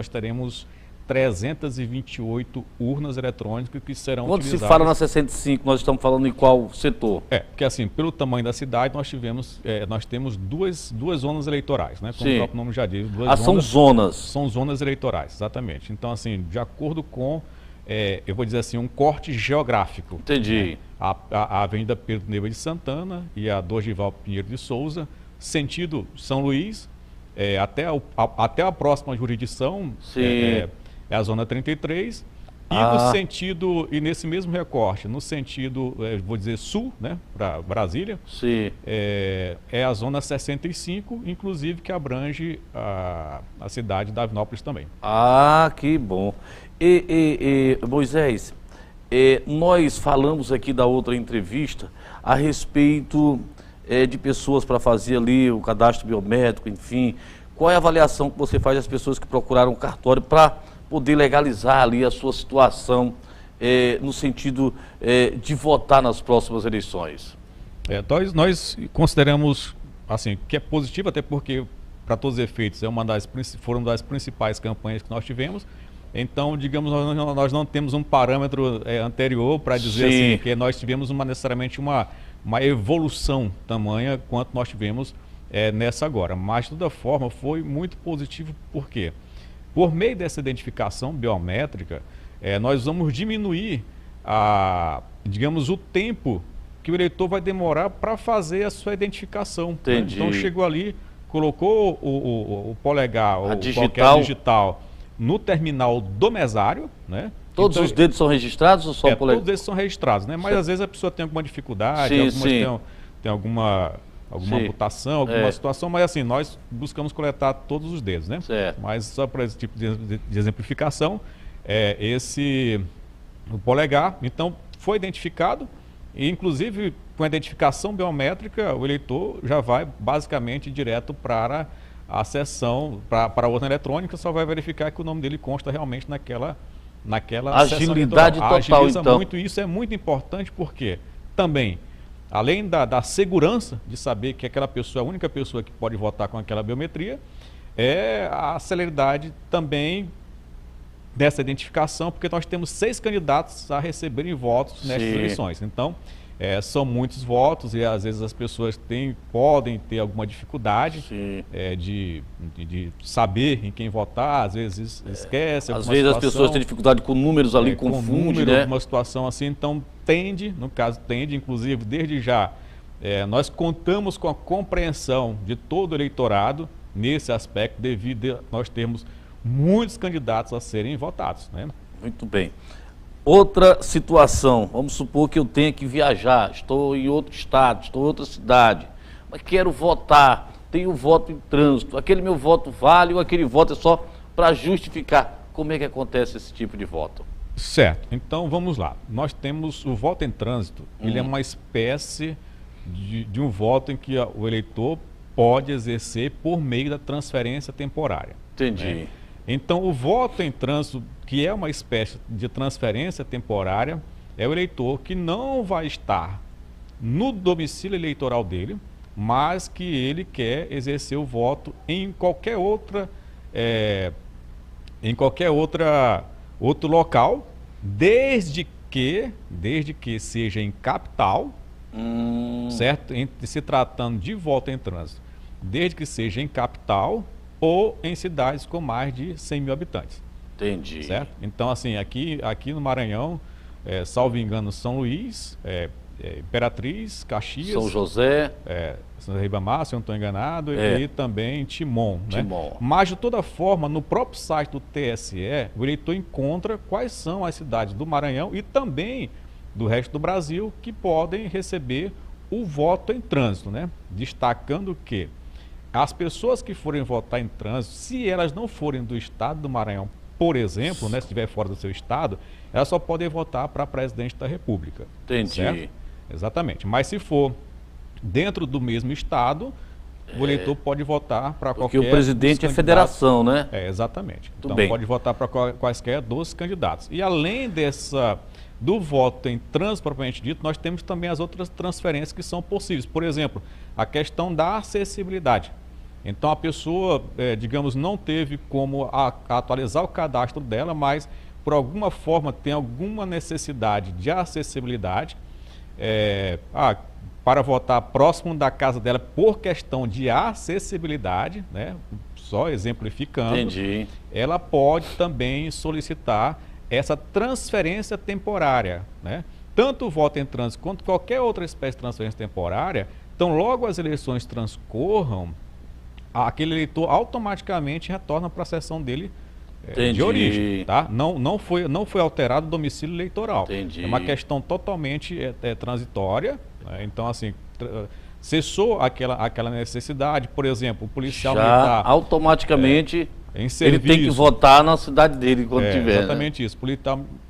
teremos 328 urnas eletrônicas que serão utilizadas. Quando se fala na 65, nós estamos falando em qual setor? Porque assim, pelo tamanho da cidade, nós temos duas zonas eleitorais, né? Como o próprio nome já diz. São zonas? São zonas eleitorais, exatamente. Então, assim, de acordo com, eu vou dizer assim, um corte geográfico. Entendi. Né? A Avenida Pedro Neiva de Santana e a Dorival Pinheiro de Souza, sentido São Luís, até a próxima jurisdição, é a Zona 33, E no sentido, e nesse mesmo recorte, no sentido, vou dizer, sul, né, para Brasília, Sim. é a zona 65, inclusive que abrange a cidade de Davinópolis também. Ah, que bom. Moisés, nós falamos aqui da outra entrevista a respeito de pessoas para fazer ali o cadastro biométrico, enfim. Qual é a avaliação que você faz das pessoas que procuraram o cartório para poder legalizar ali a sua situação no sentido de votar nas próximas eleições? Nós consideramos assim, que é positivo, até porque, para todos os efeitos, foram das principais campanhas que nós tivemos. Então, digamos, nós não temos um parâmetro anterior para dizer assim, que nós tivemos necessariamente uma evolução tamanha quanto nós tivemos nessa agora. Mas, de toda forma, foi muito positivo, por quê? Por meio dessa identificação biométrica, nós vamos diminuir, digamos, o tempo que o eleitor vai demorar para fazer a sua identificação. Entendi. Então, chegou ali, colocou o polegar, ou digital. qualquer digital, no terminal do mesário, né? Todos os dedos são registrados ou só o polegar? Todos eles são registrados, né? Mas às vezes a pessoa tem alguma dificuldade, tem alguma amputação, alguma situação, mas assim, nós buscamos coletar todos os dedos, né? Certo. Mas só para esse tipo de exemplificação, o polegar, então, foi identificado, e inclusive com a identificação biométrica, o eleitor já vai basicamente direto para a sessão, para a urna eletrônica, só vai verificar que o nome dele consta realmente naquela agilidade total, agiliza então. muito, e isso é muito importante porque também, além da segurança de saber que aquela pessoa é a única pessoa que pode votar com aquela biometria, a celeridade também dessa identificação, porque nós temos 6 candidatos a receberem votos nestas eleições. Então, são muitos votos e às vezes as pessoas podem ter alguma dificuldade de saber em quem votar, às vezes esquece. Às vezes as pessoas têm dificuldade com números ali, confunde, né? Uma situação assim, então tende, inclusive desde já, nós contamos com a compreensão de todo o eleitorado nesse aspecto, devido a nós termos muitos candidatos a serem votados, né? Muito bem. Outra situação, vamos supor que eu tenha que viajar, estou em outro estado, estou em outra cidade, mas quero votar, tenho voto em trânsito, aquele meu voto vale ou aquele voto é só para justificar? Como é que acontece esse tipo de voto? Certo, então vamos lá. Nós temos o voto em trânsito, ele é uma espécie de um voto em que o eleitor pode exercer por meio da transferência temporária. Entendi. Né? Então, o voto em trânsito, que é uma espécie de transferência temporária, é o eleitor que não vai estar no domicílio eleitoral dele, mas que ele quer exercer o voto em qualquer outro local, desde que seja em capital, certo? Se tratando de voto em trânsito, desde que seja em capital ou em cidades com mais de 100 mil habitantes. Entendi. Certo? Então, assim, aqui no Maranhão, salvo engano, São Luís, Imperatriz, Caxias, São José, São Ribamar, se eu não estou enganado, e também Timon. Né? Timon. Mas, de toda forma, no próprio site do TSE, o eleitor encontra quais são as cidades do Maranhão e também do resto do Brasil que podem receber o voto em trânsito, né? Destacando que as pessoas que forem votar em trânsito, se elas não forem do estado do Maranhão, por exemplo, né, se estiver fora do seu estado, elas só podem votar para presidente da República. Entendi. Certo? Exatamente. Mas se for dentro do mesmo estado, o eleitor pode votar para qualquer... Porque o presidente é federação, né? Exatamente. Tudo então bem. Pode votar para quaisquer dos candidatos. E além do voto em trânsito propriamente dito, nós temos também as outras transferências que são possíveis. Por exemplo, a questão da acessibilidade. Então a pessoa, digamos, não teve como atualizar o cadastro dela, mas por alguma forma tem alguma necessidade de acessibilidade para votar próximo da casa dela por questão de acessibilidade, né? Só exemplificando. Entendi. Ela pode também solicitar essa transferência temporária, né? Tanto o voto em trânsito quanto qualquer outra espécie de transferência temporária, então logo as eleições transcorram, aquele eleitor automaticamente retorna para a sessão dele Entendi. origem, tá? Não foi alterado o domicílio eleitoral. Entendi. É uma questão totalmente transitória, né? Então, assim, cessou aquela necessidade, por exemplo, o policial militar... automaticamente em ele tem que votar na cidade dele quando tiver. Exatamente, né? Isso.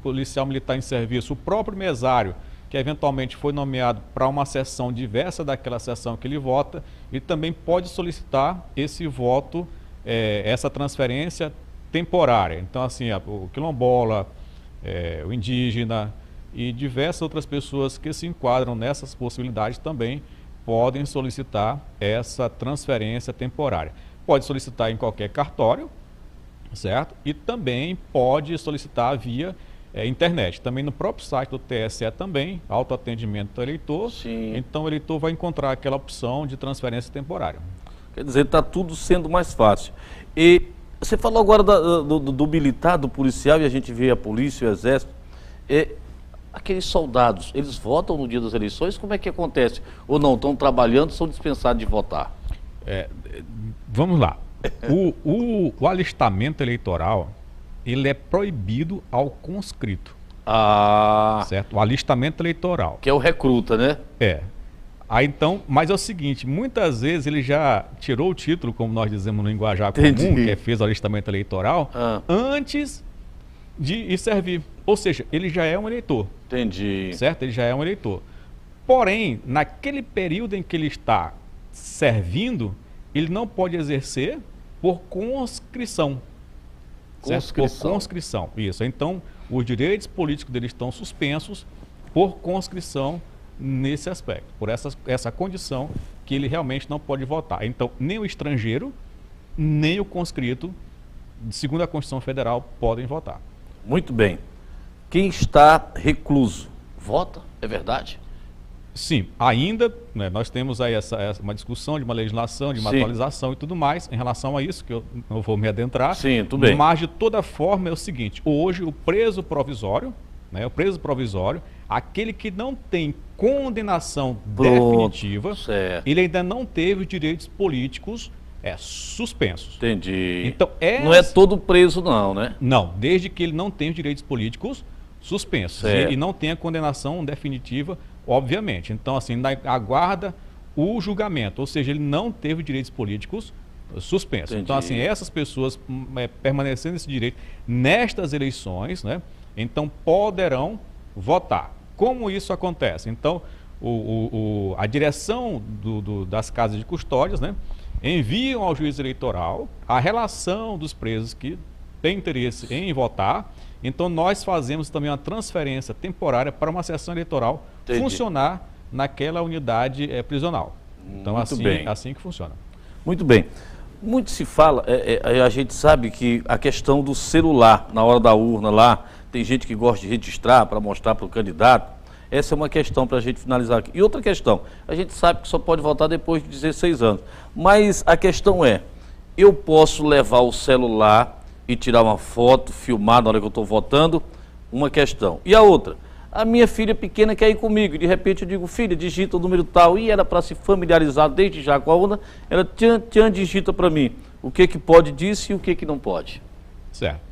Policial militar em serviço, o próprio mesário, que eventualmente foi nomeado para uma sessão diversa daquela sessão que ele vota, ele também pode solicitar esse voto, essa transferência temporária. Então, assim, o quilombola, o indígena e diversas outras pessoas que se enquadram nessas possibilidades também podem solicitar essa transferência temporária. Pode solicitar em qualquer cartório, certo? E também pode solicitar via internet. Também no próprio site do TSE também, autoatendimento do eleitor. Sim. Então o eleitor vai encontrar aquela opção de transferência temporária. Quer dizer, está tudo sendo mais fácil. E você falou agora do militar, do policial, e a gente vê a polícia e o exército. Aqueles soldados, eles votam no dia das eleições? Como é que acontece? Ou não, estão trabalhando, são dispensados de votar? Vamos lá. O alistamento eleitoral, ele é proibido ao conscrito. Certo? O alistamento eleitoral. Que é o recruta, né? Aí então, mas é o seguinte, muitas vezes ele já tirou o título, como nós dizemos no linguajar comum, que fez o alistamento eleitoral, antes de ir servir. Ou seja, ele já é um eleitor. Entendi. Certo? Ele já é um eleitor. Porém, naquele período em que ele está servindo, ele não pode exercer por conscrição. Conscrição. Por conscrição, isso. Então, os direitos políticos dele estão suspensos por conscrição nesse aspecto, por essa condição que ele realmente não pode votar. Então, nem o estrangeiro, nem o conscrito, segundo a Constituição Federal, podem votar. Muito bem. Quem está recluso, vota? É verdade? Sim, ainda, né, nós temos aí uma discussão de uma legislação, de uma atualização e tudo mais em relação a isso, que eu não vou me adentrar. Sim, tudo bem. Mas de toda forma é o seguinte, hoje o preso provisório, aquele que não tem condenação definitiva, ele ainda não teve direitos políticos suspensos. Entendi. Então, não é todo preso não, né? Não, desde que ele não tenha direitos políticos suspensos e não tenha condenação definitiva, obviamente. Então, assim, aguarda o julgamento, ou seja, ele não teve direitos políticos suspensos. Entendi. Então, assim, essas pessoas permanecendo esse direito nestas eleições, né, então poderão votar. Como isso acontece? Então, a direção das casas de custódias, né, enviam ao juiz eleitoral a relação dos presos que têm interesse em votar. Então, nós fazemos também uma transferência temporária para uma sessão eleitoral funcionar naquela unidade prisional. Então, assim que funciona. Muito bem. Muito se fala, a gente sabe que a questão do celular na hora da urna lá, tem gente que gosta de registrar para mostrar para o candidato. Essa é uma questão para a gente finalizar aqui. E outra questão, a gente sabe que só pode votar depois de 16 anos. Mas a questão eu posso levar o celular e tirar uma foto, filmar na hora que eu estou votando? Uma questão. E a outra, a minha filha pequena quer ir comigo. De repente eu digo, filha, digita o número tal. E era para se familiarizar desde já com a urna, ela digita para mim o que pode disso e o que não pode. Certo.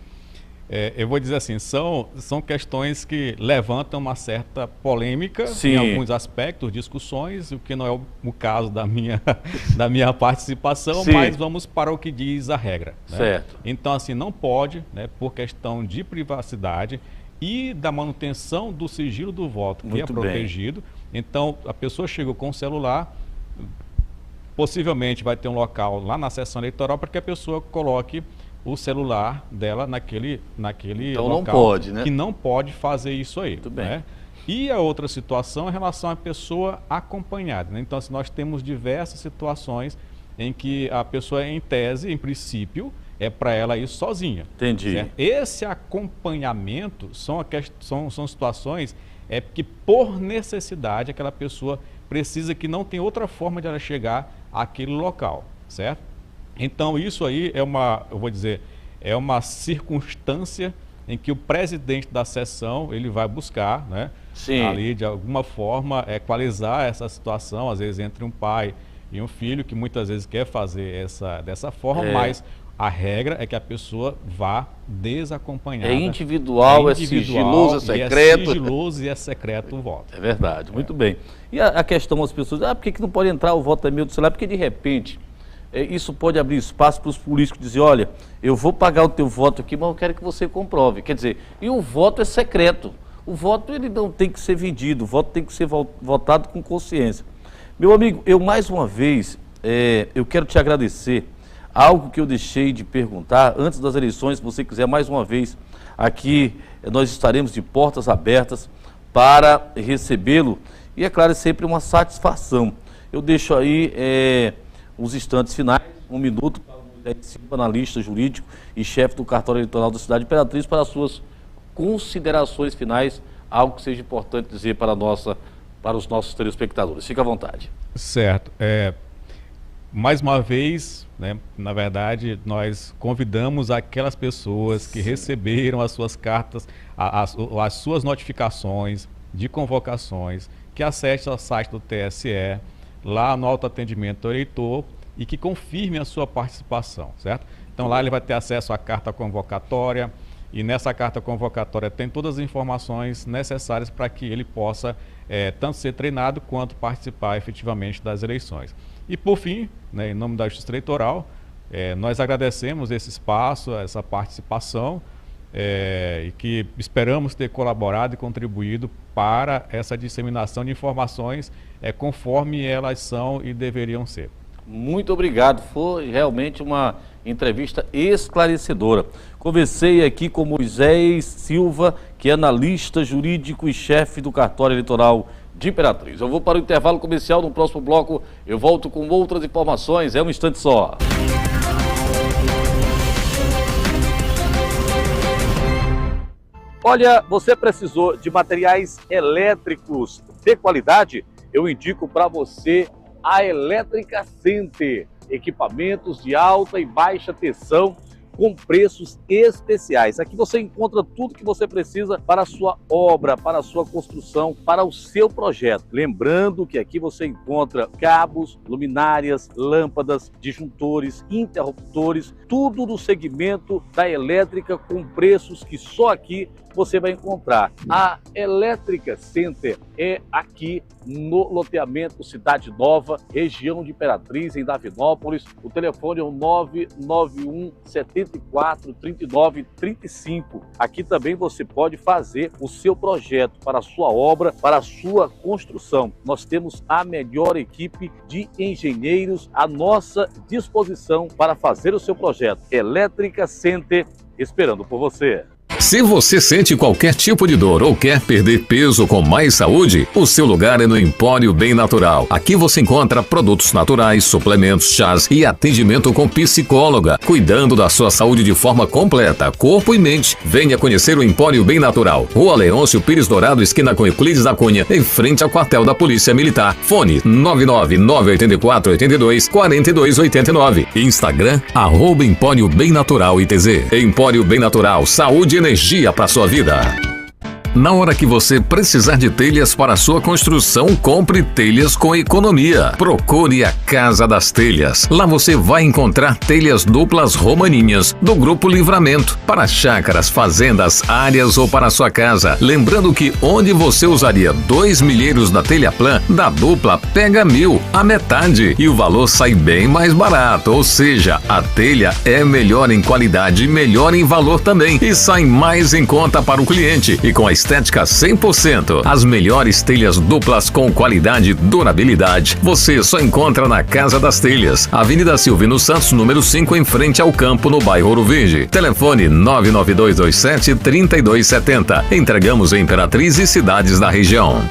Eu vou dizer assim, são questões que levantam uma certa polêmica em alguns aspectos, discussões, o que não é o caso da minha participação, mas vamos para o que diz a regra. Né? Certo. Então, assim, não pode, né, por questão de privacidade e da manutenção do sigilo do voto, que é protegido. Então, a pessoa chegou com o celular, possivelmente vai ter um local lá na sessão eleitoral para que a pessoa coloque o celular dela naquele então local, não pode, né? Que não pode fazer isso aí. Muito bem. Né? E a outra situação é em relação à pessoa acompanhada. Né? Então, assim, nós temos diversas situações em que a pessoa, em tese, em princípio, é para ela ir sozinha. Entendi. Certo? Esse acompanhamento são situações que, por necessidade, aquela pessoa precisa, que não tem outra forma de ela chegar àquele local, certo? Então, isso aí é uma circunstância em que o presidente da sessão, ele vai buscar, né, ali, de alguma forma, equalizar essa situação, às vezes entre um pai e um filho, que muitas vezes quer fazer dessa forma, mas A regra é que a pessoa vá desacompanhada. É individual, é sigiloso, é secreto. É sigiloso e é secreto o voto. É verdade, muito bem. E a questão das pessoas, por que não pode entrar o voto é meu do celular? Porque de repente, isso pode abrir espaço para os políticos dizer, olha, eu vou pagar o teu voto aqui, mas eu quero que você comprove. Quer dizer, e o voto é secreto. O voto ele não tem que ser vendido, o voto tem que ser votado com consciência. Meu amigo, eu mais uma vez, eu quero te agradecer. Algo que eu deixei de perguntar antes das eleições, se você quiser mais uma vez, aqui nós estaremos de portas abertas para recebê-lo. E é claro, é sempre uma satisfação. Eu deixo aí os instantes finais, 1 minuto para o Moisés Silva, analista jurídico e chefe do cartório eleitoral da cidade de Imperatriz, para as suas considerações finais, algo que seja importante dizer para os nossos telespectadores. Fique à vontade. Certo. Mais uma vez, né, na verdade, nós convidamos aquelas pessoas que receberam as suas cartas, as suas notificações de convocações, que acessem ao site do TSE, lá no autoatendimento do eleitor, e que confirme a sua participação, certo? Então lá ele vai ter acesso à carta convocatória, e nessa carta convocatória tem todas as informações necessárias para que ele possa tanto ser treinado quanto participar efetivamente das eleições. E por fim, né, em nome da Justiça Eleitoral, nós agradecemos esse espaço, essa participação, e que esperamos ter colaborado e contribuído para essa disseminação de informações conforme elas são e deveriam ser. Muito obrigado, foi realmente uma entrevista esclarecedora. Conversei aqui com Moisés Silva, que é analista jurídico e chefe do cartório eleitoral de Imperatriz. Eu vou para o intervalo comercial, no próximo bloco eu volto com outras informações, um instante só. Olha, você precisou de materiais elétricos de qualidade? Eu indico para você a Elétrica Center, equipamentos de alta e baixa tensão com preços especiais. Aqui você encontra tudo que você precisa para a sua obra, para a sua construção, para o seu projeto. Lembrando que aqui você encontra cabos, luminárias, lâmpadas, disjuntores, interruptores, tudo no segmento da elétrica com preços que só aqui você vai encontrar. A Elétrica Center é aqui no loteamento Cidade Nova, região de Imperatriz, em Davinópolis. O telefone é o 991 74 39 35. Aqui também você pode fazer o seu projeto para a sua obra, para a sua construção. Nós temos a melhor equipe de engenheiros à nossa disposição para fazer o seu projeto. Elétrica Center, esperando por você. Se você sente qualquer tipo de dor ou quer perder peso com mais saúde, o seu lugar é no Empório Bem Natural. Aqui você encontra produtos naturais, suplementos, chás e atendimento com psicóloga, cuidando da sua saúde de forma completa, corpo e mente. Venha conhecer o Empório Bem Natural. Rua Leôncio Pires Dourado, esquina com Euclides da Cunha, em frente ao quartel da Polícia Militar. Fone 99984 Instagram, @Empório Bem Natural ITZ. Empório Bem Natural, saúde e energia para sua vida. Na hora que você precisar de telhas para sua construção, compre telhas com economia. Procure a Casa das Telhas. Lá você vai encontrar telhas duplas romaninhas do Grupo Livramento para chácaras, fazendas, áreas ou para sua casa. Lembrando que onde você usaria 2 milheiros da telha plan, da dupla pega 1.000, a metade, e o valor sai bem mais barato. Ou seja, a telha é melhor em qualidade e melhor em valor também, e sai mais em conta para o cliente e com a estética 100%. As melhores telhas duplas com qualidade e durabilidade você só encontra na Casa das Telhas, Avenida Silvino Santos, número 5, em frente ao campo, no bairro Ouro Verde. Telefone 99227-3270. Entregamos em Imperatriz e cidades da região.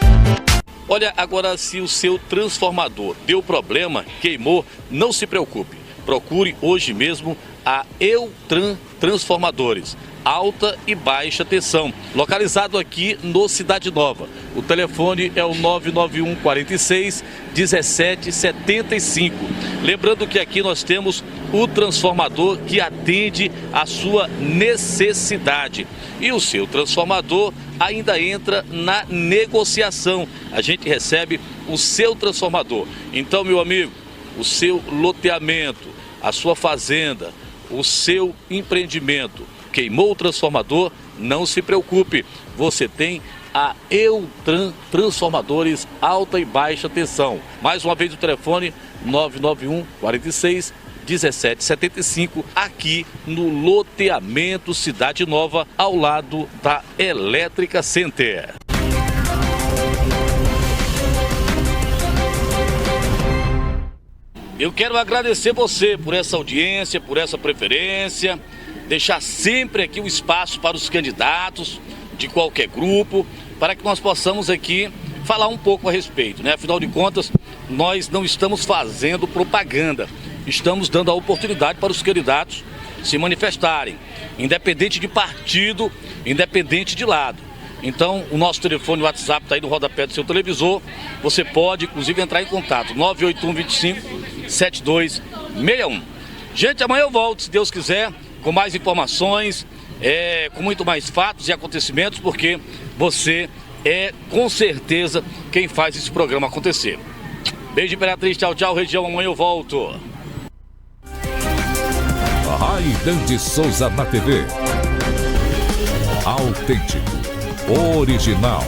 Olha, agora se o seu transformador deu problema, queimou, não se preocupe. Procure hoje mesmo a Eutran Transformadores, alta e baixa tensão, localizado aqui no Cidade Nova. O telefone é o 991 46 1775. Lembrando que aqui nós temos o transformador que atende a sua necessidade. E o seu transformador ainda entra na negociação. A gente recebe o seu transformador. Então, meu amigo, o seu loteamento, a sua fazenda, o seu empreendimento. Queimou o transformador? Não se preocupe, você tem a Eutran Transformadores Alta e Baixa Tensão. Mais uma vez o telefone 991 46 1775, aqui no loteamento Cidade Nova, ao lado da Elétrica Center. Eu quero agradecer você por essa audiência, por essa preferência, deixar sempre aqui o espaço para os candidatos de qualquer grupo, para que nós possamos aqui falar um pouco a respeito, né? Afinal de contas, nós não estamos fazendo propaganda, estamos dando a oportunidade para os candidatos se manifestarem, independente de partido, independente de lado. Então, o nosso telefone WhatsApp está aí no rodapé do seu televisor, você pode, inclusive, entrar em contato, 981 25 7261. Gente, amanhã eu volto, se Deus quiser, com mais informações, com muito mais fatos e acontecimentos, porque você é, com certeza, quem faz esse programa acontecer. Beijo, Imperatriz, tchau, tchau, região, amanhã eu volto. Raidan de Souza na TV. Autêntico, original.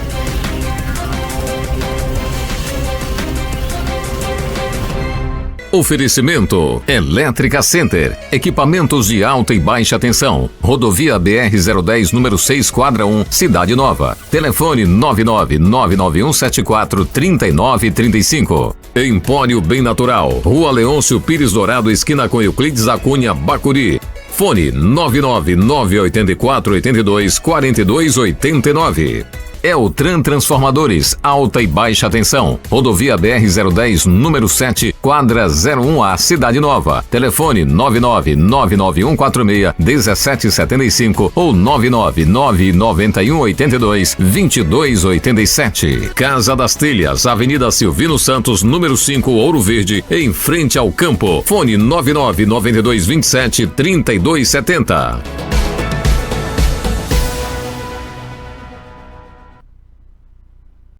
Oferecimento Elétrica Center, equipamentos de alta e baixa tensão. Rodovia BR-010, número 6, quadra 1, Cidade Nova. Telefone 99991743935. Empório Bem Natural, Rua Leôncio Pires Dourado, esquina com Euclides da Cunha, Bacuri. Fone 99984824289. Eutran Transformadores, alta e baixa tensão. Rodovia BR-010, número 7, quadra 01A, Cidade Nova. Telefone 99991461775 ou 99991822287. Casa das Telhas, Avenida Silvino Santos, número 5, Ouro Verde, em frente ao campo. Fone 9992273270.